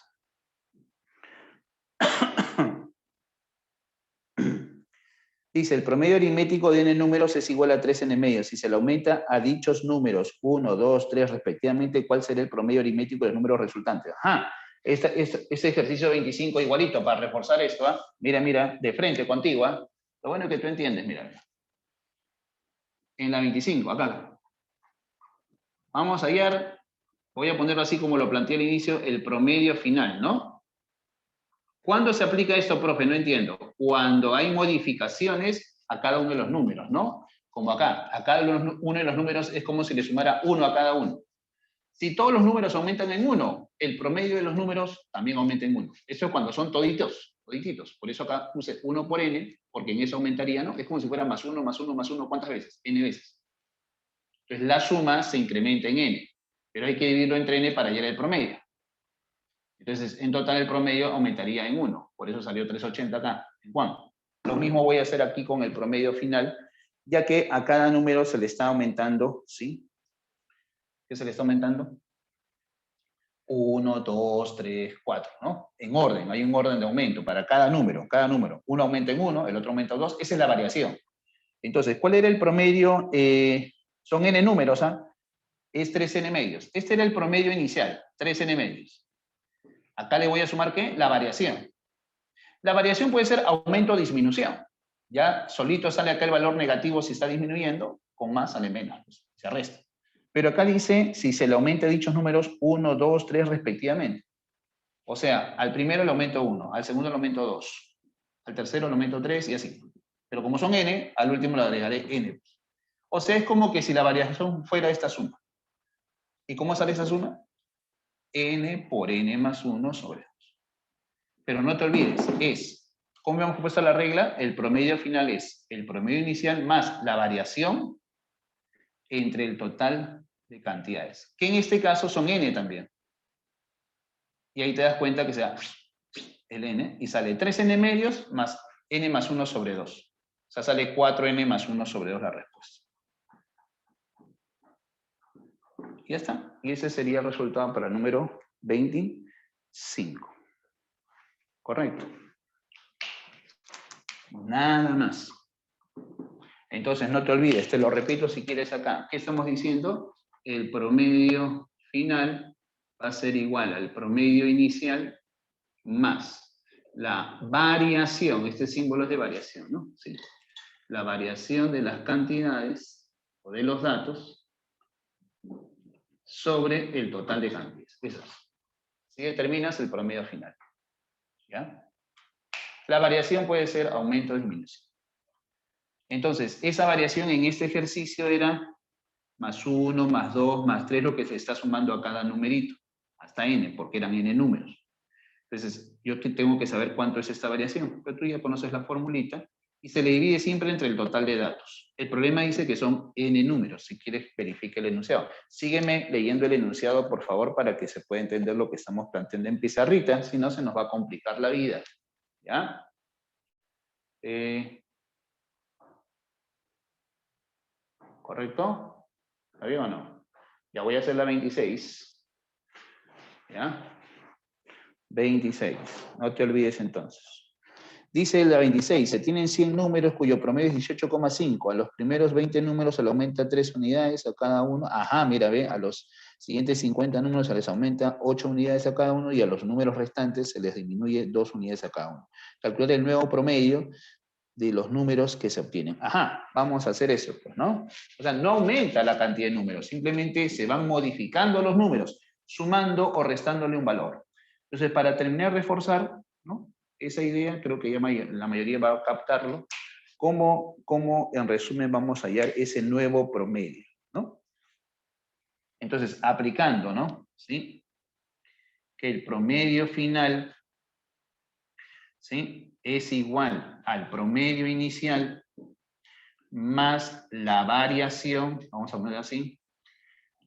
Dice, el promedio aritmético de n números es igual a 3 n medios. Si se le aumenta a dichos números 1, 2, 3 respectivamente, ¿cuál será el promedio aritmético de los números resultantes? Ajá, este ejercicio 25 igualito, para reforzar esto, ¿ah? Mira, de frente contigo, ¿ah? Lo bueno es que tú entiendes, mira. En la 25, acá. Vamos a hallar, voy a ponerlo así como lo planteé al inicio, el promedio final, ¿no? ¿Cuándo se aplica esto, profe? No entiendo. Cuando hay modificaciones a cada uno de los números, ¿no? Como acá. A cada uno de los números es como si le sumara 1 a cada uno. Si todos los números aumentan en 1, el promedio de los números también aumenta en 1. Eso es cuando son todititos. Por eso acá puse 1 por n, porque en eso aumentaría, ¿no? Es como si fuera más 1, más 1, más 1, ¿cuántas veces? N veces. Entonces la suma se incrementa en n, pero hay que dividirlo entre n para hallar el promedio. Entonces, en total el promedio aumentaría en 1. Por eso salió 380 acá, en Juan. Lo mismo voy a hacer aquí con el promedio final, ya que a cada número se le está aumentando, ¿sí? ¿Qué se le está aumentando? 1, 2, 3, 4, ¿no? En orden, hay un orden de aumento para cada número. Uno aumenta en 1, el otro aumenta en 2. Esa es la variación. Entonces, ¿cuál era el promedio? Son n números, ¿ah? Es 3n medios. Este era el promedio inicial, 3n medios. Acá le voy a sumar, ¿qué? La variación. La variación puede ser aumento o disminución. Ya solito sale acá el valor negativo si está disminuyendo, con más sale menos, pues, se resta. Pero acá dice si se le aumenta dichos números 1, 2, 3 respectivamente. O sea, al primero le aumento 1, al segundo le aumento 2, al tercero le aumento 3 y así. Pero como son n, al último le agregaré n. O sea, es como que si la variación fuera esta suma. ¿Y cómo sale esa suma? N por n más 1 sobre 2. Pero no te olvides, ¿cómo hemos puesto la regla? El promedio final es el promedio inicial más la variación entre el total de cantidades, que en este caso son n también. Y ahí te das cuenta que se da el n y sale 3n medios más n más 1 sobre 2. O sea, sale 4n más 1 sobre 2 la respuesta. Y ya está. Y ese sería el resultado para el número 25. Correcto. Nada más. Entonces, no te olvides, te lo repito si quieres acá. ¿Qué estamos diciendo? El promedio final va a ser igual al promedio inicial más la variación, este símbolo es de variación, ¿no? Sí. La variación de las cantidades o de los datos sobre el total de cantidades. Eso es. Si determinas el promedio final. ¿Ya? La variación puede ser aumento o disminución. Entonces, esa variación en este ejercicio era más 1, más 2, más 3, lo que se está sumando a cada numerito, hasta n, porque eran n números. Entonces, yo tengo que saber cuánto es esta variación, pero tú ya conoces la formulita, y se le divide siempre entre el total de datos. El problema dice que son n números, si quieres verifica el enunciado. Sígueme leyendo el enunciado, por favor, para que se pueda entender lo que estamos planteando en pizarrita, si no se nos va a complicar la vida. ¿Ya? ¿Correcto? ¿Está bien o no? Ya voy a hacer la 26. ¿Ya? 26. No te olvides entonces. Dice la 26, se tienen 100 números cuyo promedio es 18,5. A los primeros 20 números se le aumenta 3 unidades a cada uno. Ajá, mira, ve, a los siguientes 50 números se les aumenta 8 unidades a cada uno y a los números restantes se les disminuye 2 unidades a cada uno. Calcular el nuevo promedio de los números que se obtienen. Ajá, vamos a hacer eso, pues, ¿no? O sea, no aumenta la cantidad de números, simplemente se van modificando los números, sumando o restándole un valor. Entonces, para terminar de reforzar, ¿no? Esa idea, creo que ya la mayoría va a captarlo, cómo en resumen vamos a hallar ese nuevo promedio, ¿no? Entonces, aplicando, ¿no? ¿Sí? Que el promedio final, ¿sí? Es igual al promedio inicial más la variación, vamos a poner así,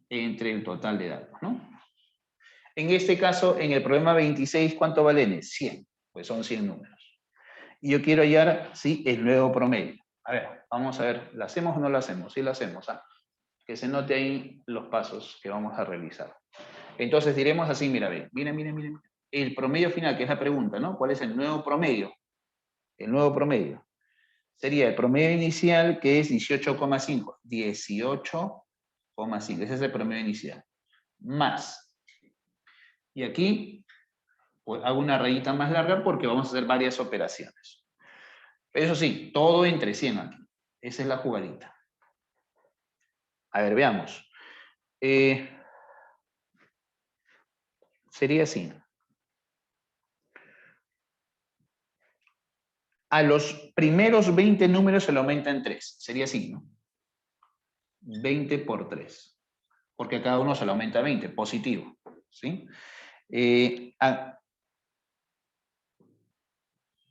entre el total de datos, ¿no? En este caso, en el problema 26, ¿cuánto vale n? 100, pues son 100 números. Y yo quiero hallar, sí, el nuevo promedio. A ver, vamos a ver, ¿la hacemos o no la hacemos? Sí la hacemos, ¿ah? Que se note ahí los pasos que vamos a realizar. Entonces diremos así, mira, ve, mira. El promedio final, que es la pregunta, ¿no? ¿Cuál es el nuevo promedio? El nuevo promedio. Sería el promedio inicial, que es 18,5. 18,5, ese es el promedio inicial. Más. Y aquí pues, hago una rayita más larga porque vamos a hacer varias operaciones. Eso sí, todo entre 100 aquí. Esa es la jugadita. A ver, veamos. Sería así. A los primeros 20 números se le aumenta en 3. Sería así, ¿no? 20 por 3. Porque a cada uno se le aumenta 20, positivo. ¿Sí?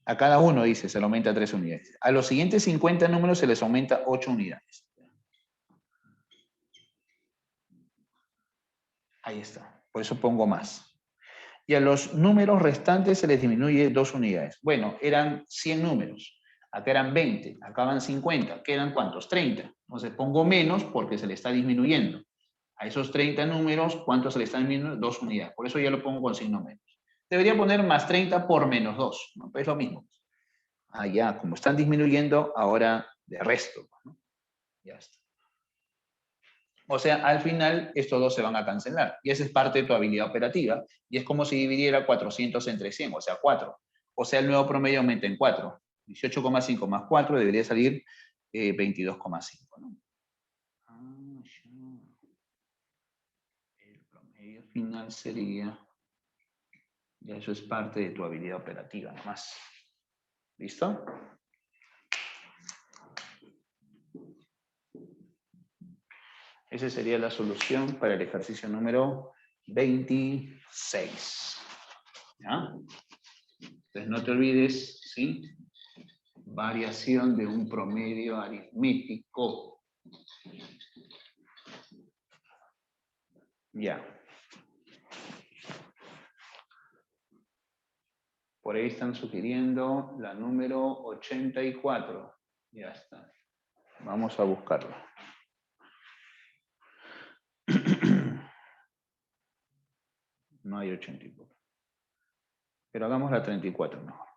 A cada uno, dice, se le aumenta 3 unidades. A los siguientes 50 números se les aumenta 8 unidades. Ahí está. Por eso pongo más. Y a los números restantes se les disminuye 2 unidades. Bueno, eran 100 números. Acá eran 20, acá van 50. ¿Quedan cuántos? 30. Entonces pongo menos porque se le está disminuyendo. A esos 30 números, ¿cuántos se le están disminuyendo? 2 unidades. Por eso ya lo pongo con signo menos. Debería poner más 30 por menos 2. ¿No? Pues es lo mismo. Ah, ya, como están disminuyendo, ahora de resto. ¿No? Ya está. O sea, al final estos dos se van a cancelar. Y esa es parte de tu habilidad operativa. Y es como si dividiera 400 entre 100, o sea, 4. O sea, el nuevo promedio aumenta en 4. 18,5 más 4 debería salir 22,5. ¿No? El promedio final sería... Ya eso es parte de tu habilidad operativa nomás. ¿Listo? Esa sería la solución para el ejercicio número 26. ¿Ya? Entonces no te olvides, ¿sí? Variación de un promedio aritmético. Ya. Por ahí están sugiriendo la número 84. Ya está. Vamos a buscarlo. No hay 84. Pero hagamos la 34 mejor.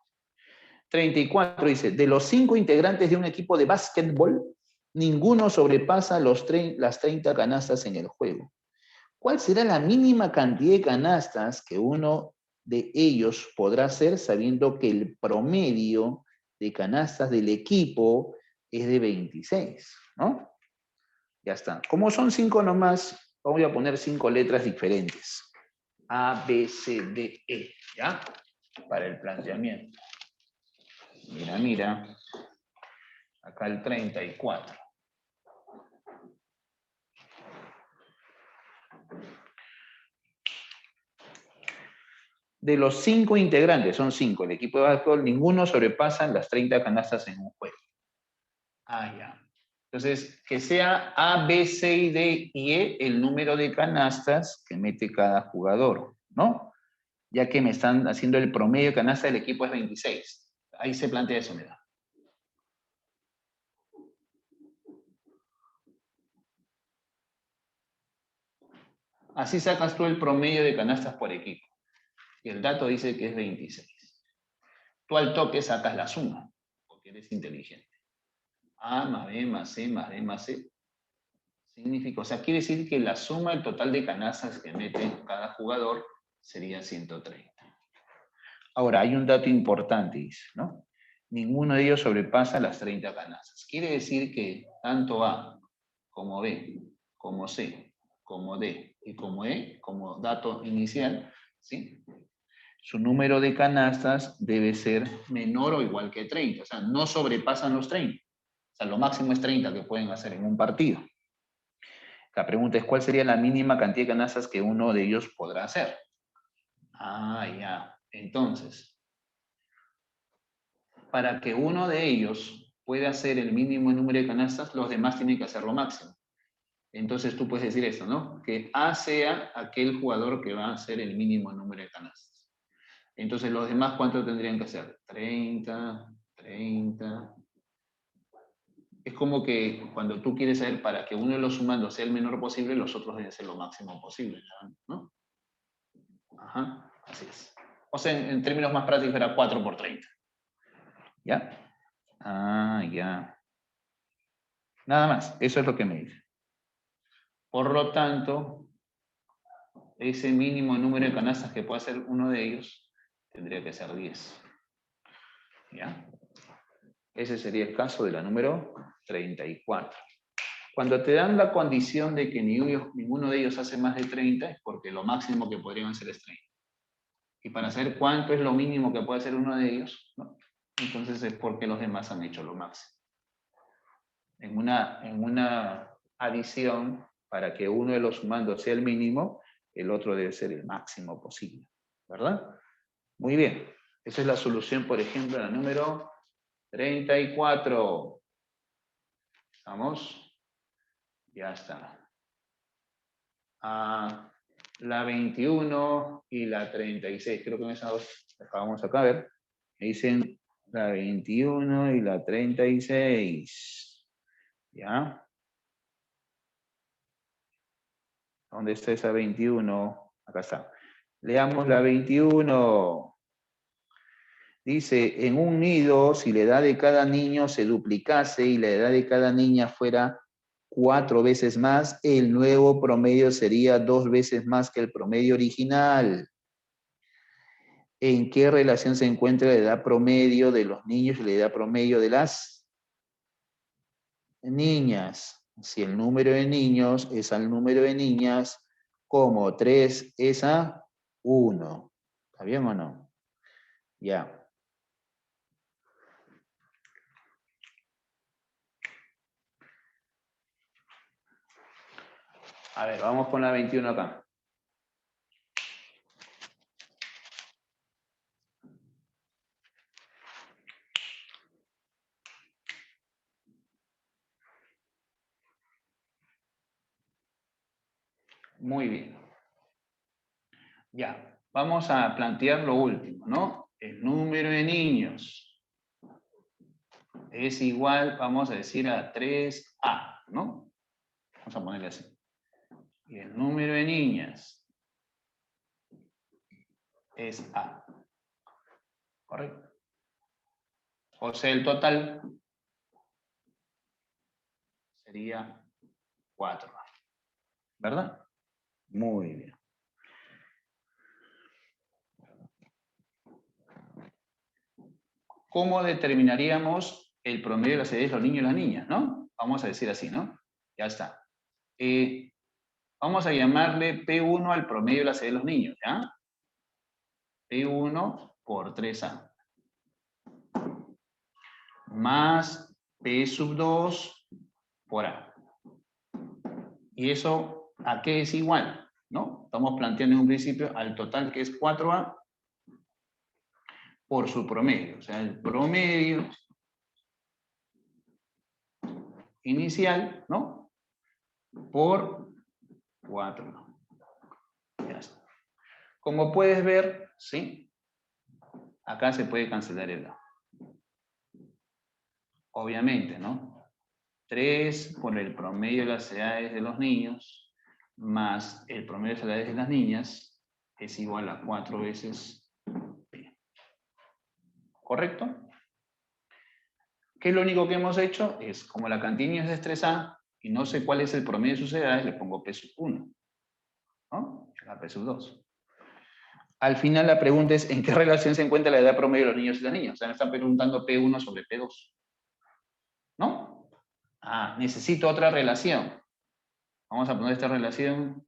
34 dice, de los 5 integrantes de un equipo de básquetbol, ninguno sobrepasa las 30 canastas en el juego. ¿Cuál será la mínima cantidad de canastas que uno de ellos podrá hacer sabiendo que el promedio de canastas del equipo es de 26? ¿No? Ya está. Como son 5 nomás, voy a poner 5 letras diferentes. A, B, C, D, E. ¿Ya? Para el planteamiento. Mira. Acá el 34. De los 5 integrantes, son 5, el equipo de básquetbol, ninguno sobrepasa las 30 canastas en un juego. Ah, ya. Entonces, que sea A, B, C y D y E el número de canastas que mete cada jugador, ¿no? Ya que me están haciendo el promedio de canasta del equipo es 26. Ahí se plantea eso, mira. Así sacas tú el promedio de canastas por equipo. Y el dato dice que es 26. Tú al toque sacas la suma, porque eres inteligente. A más B más C más D más C. Significa, o sea, quiere decir que la suma del total de canastas que mete cada jugador sería 130. Ahora, hay un dato importante, dice, ¿no? Ninguno de ellos sobrepasa las 30 canastas. Quiere decir que tanto A como B, como C, como D y como E, como dato inicial, ¿sí? Su número de canastas debe ser menor o igual que 30. O sea, no sobrepasan los 30. O sea, lo máximo es 30 que pueden hacer en un partido. La pregunta es, ¿cuál sería la mínima cantidad de canastas que uno de ellos podrá hacer? Ah, ya. Entonces, para que uno de ellos pueda hacer el mínimo número de canastas, los demás tienen que hacer lo máximo. Entonces tú puedes decir esto, ¿no? Que A sea aquel jugador que va a hacer el mínimo número de canastas. Entonces los demás, ¿cuánto tendrían que hacer? 30, 30. Es como que cuando tú quieres saber para que uno de los sumandos sea el menor posible, los otros deben ser lo máximo posible, ¿no? Ajá, así es. O sea, en términos más prácticos era 4 por 30. ¿Ya? Ah, ya. Nada más, eso es lo que me dice. Por lo tanto, ese mínimo número de canastas que puede hacer uno de ellos tendría que ser 10. ¿Ya? Ese sería el caso de la número 34. Cuando te dan la condición de que ninguno de ellos hace más de 30, es porque lo máximo que podrían hacer es 30. Y para saber cuánto es lo mínimo que puede hacer uno de ellos, ¿no? Entonces es porque los demás han hecho lo máximo. En una adición, para que uno de los sumandos sea el mínimo, el otro debe ser el máximo posible. ¿Verdad? Muy bien. Esa es la solución, por ejemplo, la número 34. ¿Estamos? Ya está. La 21 y la 36. Creo que en esas dos acabamos acá, a ver. Me dicen la 21 y la 36. ¿Ya? ¿Dónde está esa 21? Acá está. Leamos la 21. Dice, en un nido, si la edad de cada niño se duplicase y la edad de cada niña fuera 4 veces más, el nuevo promedio sería 2 veces más que el promedio original. ¿En qué relación se encuentra la edad promedio de los niños y la edad promedio de las niñas? Si el número de niños es al número de niñas, como 3 es a 1. ¿Está bien o no? Ya. A ver, vamos con la 21 acá. Muy bien. Ya, vamos a plantear lo último, ¿no? El número de niños es igual, vamos a decir, a 3A, ¿no? Vamos a ponerle así. Y el número de niñas es A. ¿Correcto? O sea, el total sería 4A. ¿Verdad? Muy bien. ¿Cómo determinaríamos el promedio de las edades de los niños y las niñas, no? Vamos a decir así, ¿no? Ya está. Vamos a llamarle P1 al promedio de las edades de los niños, ¿ya? P1 por 3A. Más P sub 2 por A. ¿Y eso a qué es igual? ¿No? Estamos planteando en un principio al total que es 4A por su promedio. O sea, el promedio inicial, ¿no? Por 4. Ya está. Como puedes ver, ¿sí? Acá se puede cancelar el A. Obviamente, ¿no? 3 por el promedio de las edades de los niños más el promedio de las edades de las niñas es igual a 4 veces P. ¿Correcto? ¿Qué es lo único que hemos hecho? Es, como la cantidad de niños es 3A y no sé cuál es el promedio de sus edades, le pongo P sub 1. ¿No? La P sub 2. Al final la pregunta es, ¿en qué relación se encuentra la edad promedio de los niños y las niñas? O sea, me están preguntando P1 sobre P2. ¿No? Ah, necesito otra relación. Vamos a poner esta relación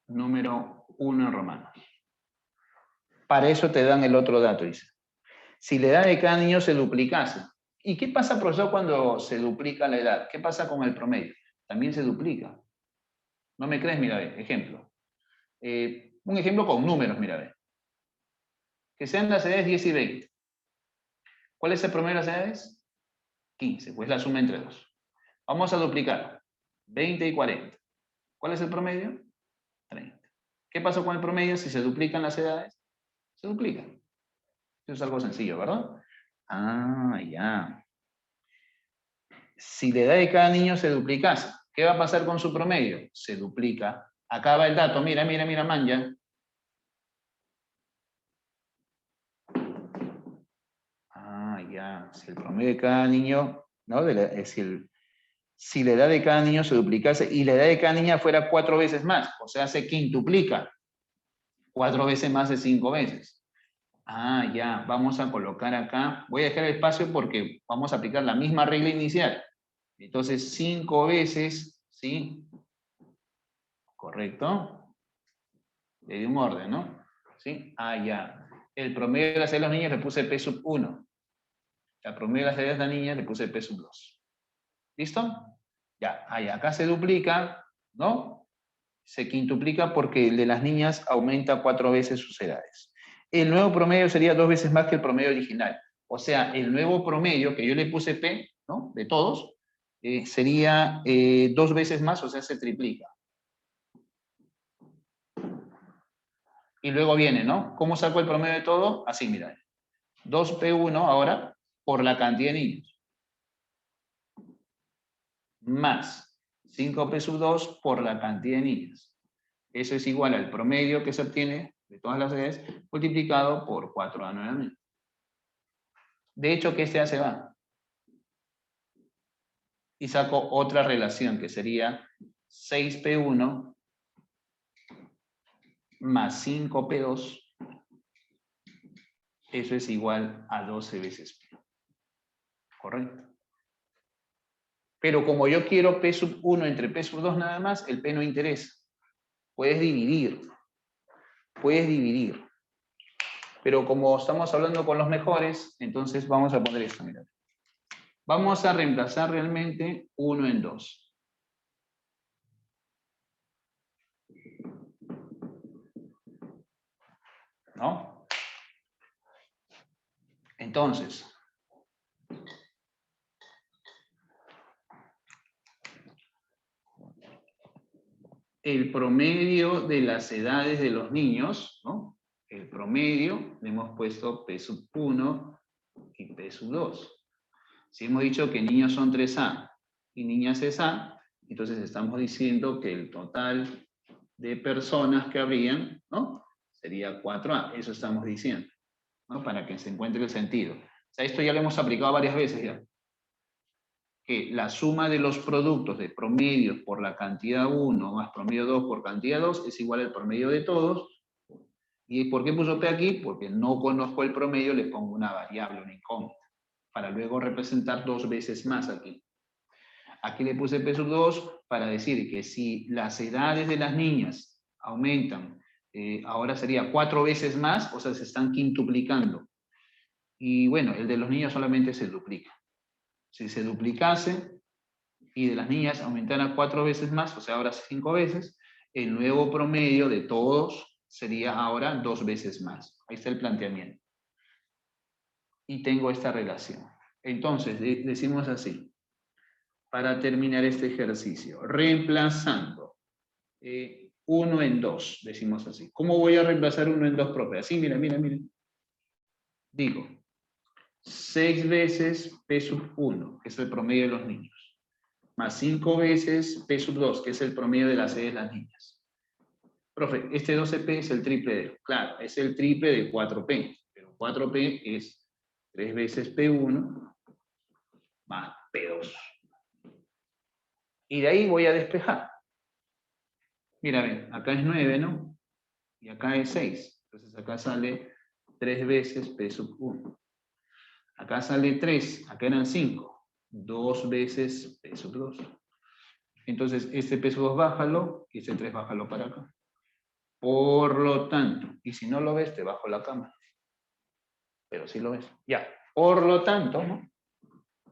número 1 en romano. Para eso te dan el otro dato, dice. Si la edad de cada niño se duplicase. ¿Y qué pasa, profesor, cuando se duplica la edad? ¿Qué pasa con el promedio? También se duplica. ¿No me crees? Mira, ve, ejemplo. Un ejemplo con números, mira, ve. Que sean las edades 10 y 20. ¿Cuál es el promedio de las edades? 15, pues la suma entre 2. Vamos a duplicar. 20 y 40. ¿Cuál es el promedio? 30. ¿Qué pasó con el promedio si se duplican las edades? Se duplican. Eso es algo sencillo, ¿verdad? Ah, ya. Si la edad de cada niño se duplicase, ¿qué va a pasar con su promedio? Se duplica. Acá va el dato. Mira, mira, mira, manja. Ah, ya. Si el promedio de cada niño, ¿no? Es decir, si la edad de cada niño se duplicase y la edad de cada niña fuera 4 veces más, o sea, se quintuplica. 4 veces más de 5 veces. Ah, ya, vamos a colocar acá, voy a dejar el espacio porque vamos a aplicar la misma regla inicial. Entonces, 5 veces, ¿sí? ¿Correcto? Le di un orden, ¿no? ¿Sí? Ah, ya. El promedio de las edades de los niños le puse P sub 1. El promedio de las edades de las niñas le puse P sub 2. ¿Listo? Ya, ahí, acá se duplica, ¿no? Se quintuplica porque el de las niñas aumenta 4 veces sus edades. El nuevo promedio sería 2 veces más que el promedio original. O sea, el nuevo promedio que yo le puse P, ¿no? De todos, sería 2 veces más, o sea, se triplica. Y luego viene, ¿no? ¿Cómo saco el promedio de todo? Así, mira. 2P1 ahora por la cantidad de niños. Más 5P sub 2 por la cantidad de niñas. Eso es igual al promedio que se obtiene de todas las edades multiplicado por 4A nuevamente. De hecho, ¿qué se hace? Va. Y saco otra relación que sería 6P1 más 5P2. Eso es igual a 12 veces P. ¿Correcto? Pero como yo quiero P sub 1 entre P sub 2 nada más, el P no interesa. Puedes dividir. Puedes dividir. Pero como estamos hablando con los mejores, entonces vamos a poner esto, mira. Vamos a reemplazar realmente 1 en 2. ¿No? Entonces, el promedio de las edades de los niños, ¿no? El promedio, le hemos puesto P sub 1 y P sub 2. Si hemos dicho que niños son 3A y niñas es A, entonces estamos diciendo que el total de personas que habrían, ¿no? Sería 4A. Eso estamos diciendo, ¿no? Para que se encuentre el sentido. O sea, esto ya lo hemos aplicado varias veces ya. Que la suma de los productos de promedios por la cantidad 1 más promedio 2 por cantidad 2 es igual al promedio de todos. ¿Y por qué puso P aquí? Porque no conozco el promedio, le pongo una variable, una incógnita, para luego representar 2 veces más aquí. Aquí le puse P sub 2 para decir que si las edades de las niñas aumentan, ahora sería 4 veces más, o sea, se están quintuplicando. Y bueno, el de los niños solamente se duplica. Si se duplicase y de las niñas aumentara 4 veces más, o sea, ahora 5 veces, el nuevo promedio de todos sería ahora 2 veces más. Ahí está el planteamiento. Y tengo esta relación. Entonces, decimos así, para terminar este ejercicio, reemplazando 1 en 2, decimos así. ¿Cómo voy a reemplazar 1 en 2, profe? Así, mira, mira, mira. Digo, 6 veces P sub 1, que es el promedio de los niños, más 5 veces P sub 2, que es el promedio de la C de las niñas. Profe, este 12P es el triple de... Claro, es el triple de 4P, pero 4P es 3 veces P1 más P2. Y de ahí voy a despejar. Mira, ven, acá es 9, ¿no? Y acá es 6. Entonces acá sale 3 veces P sub 1. Acá sale 3, acá eran 5. 2 veces P sub 2. Entonces, este P sub 2 bájalo, y este 3 bájalo para acá. Por lo tanto, y si no lo ves, te bajo la cámara. Pero sí lo ves. Ya. Por lo tanto, ¿no?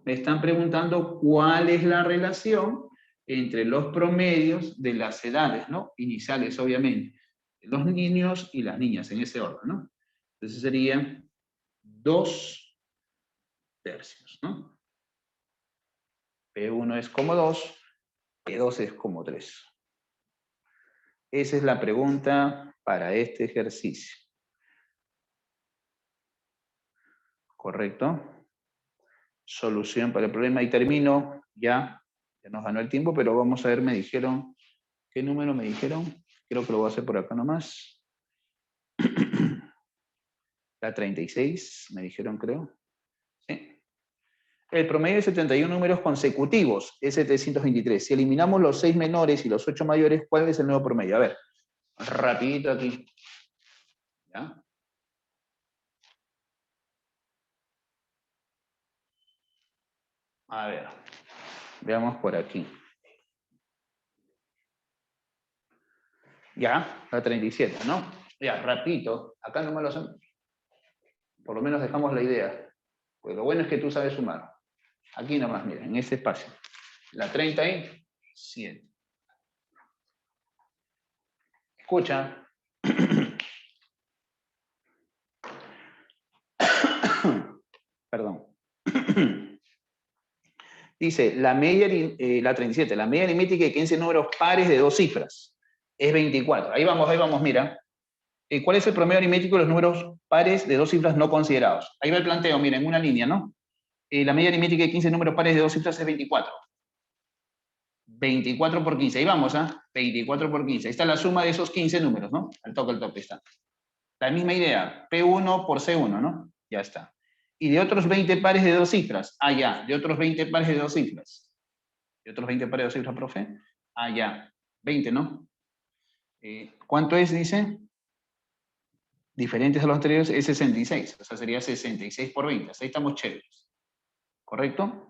Me están preguntando cuál es la relación entre los promedios de las edades, ¿no? Iniciales, obviamente. Los niños y las niñas, en ese orden, ¿no? Entonces serían 2 tercios, ¿no? P1 es como 2, P2 es como 3. Esa es la pregunta para este ejercicio. ¿Correcto? Solución para el problema. Y termino, ya nos ganó el tiempo, pero vamos a ver, me dijeron, ¿qué número me dijeron? Creo que lo voy a hacer por acá nomás. La 36, me dijeron, creo. Sí. El promedio de 71 números consecutivos es 723. Si eliminamos los 6 menores y los 8 mayores, ¿cuál es el nuevo promedio? A ver, rapidito aquí. ¿Ya? A ver, veamos por aquí. Ya, la 37, ¿no? Ya, rapidito. Acá no me lo hacen. Por lo menos dejamos la idea. Pues lo bueno es que tú sabes sumar. Aquí nomás, mira, en este espacio. La 37. Escucha. Perdón. Dice, la 37, la media aritmética de 15 números pares de 2 cifras es 24. Ahí vamos, mira. ¿Cuál es el promedio aritmético de los números pares de 2 cifras no considerados? Ahí va el planteo, mira, en una línea, ¿no? La media aritmética de 15 números pares de 2 cifras es 24. 24 por 15, ahí vamos, ¿ah? 24 por 15. Ahí está la suma de esos 15 números, ¿no? Al toque está. La misma idea, P1 por C1, ¿no? Ya está. Y de otros 20 pares de 2 cifras. Ah, ya. De otros 20 pares de 2 cifras. ¿De otros 20 pares de 2 cifras, profe? Ah, ya. 20, ¿no? ¿Cuánto es, dice? Diferentes a los anteriores es 66. O sea, sería 66 por 20. Ahí estamos chéveres. ¿Correcto?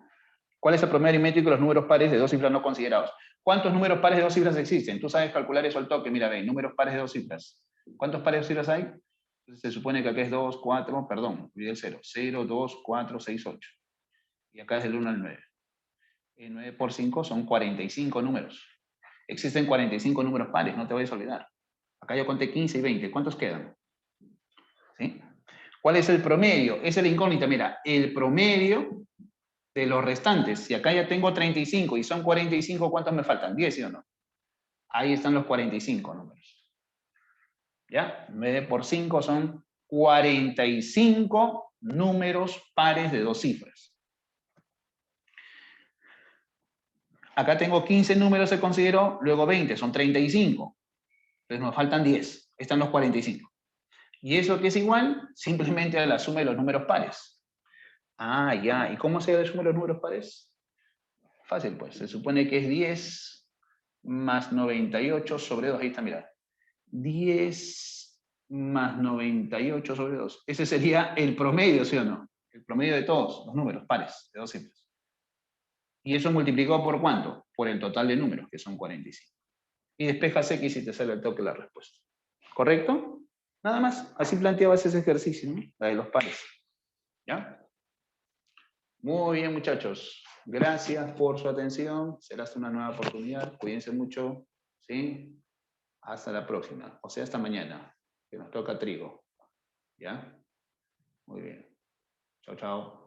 ¿Cuál es el promedio aritmético de los números pares de 2 cifras no considerados? ¿Cuántos números pares de 2 cifras existen? Tú sabes calcular eso al toque. Mira, ve, números pares de 2 cifras. ¿Cuántos pares de 2 cifras hay? Entonces se supone que acá es 2, 4, perdón, olvidé el 0. 0, 2, 4, 6, 8. Y acá es del 1 al 9. 9 por 5 son 45 números. Existen 45 números pares, no te vayas a olvidar. Acá yo conté 15 y 20. ¿Cuántos quedan? ¿Sí? ¿Cuál es el promedio? Esa es la incógnita. Mira, el promedio de los restantes. Si acá ya tengo 35 y son 45, ¿cuántos me faltan? 10, ¿sí o no? Ahí están los 45 números. ¿Ya? 9 por 5 son 45 números pares de 2 cifras. Acá tengo 15 números, se consideró, luego 20, son 35. Entonces nos faltan 10. Están los 45. ¿Y eso qué es igual? Simplemente a la suma de los números pares. Ah, ya. ¿Y cómo se da la suma de los números pares? Fácil, pues. Se supone que es 10 más 98 sobre 2. Ahí está, mira. 10 más 98 sobre 2. Ese sería el promedio, ¿sí o no? El promedio de todos los números pares, de 2 cifras. ¿Y eso multiplicado por cuánto? Por el total de números, que son 45. Y despejas X y te sale al toque la respuesta. ¿Correcto? Nada más. Así planteabas ese ejercicio, ¿no? La de los pares. ¿Ya? Muy bien, muchachos. Gracias por su atención. Será hasta una nueva oportunidad. Cuídense mucho. ¿Sí? Hasta la próxima. O sea, hasta mañana, que nos toca trigo. ¿Ya? Muy bien. Chao, chao.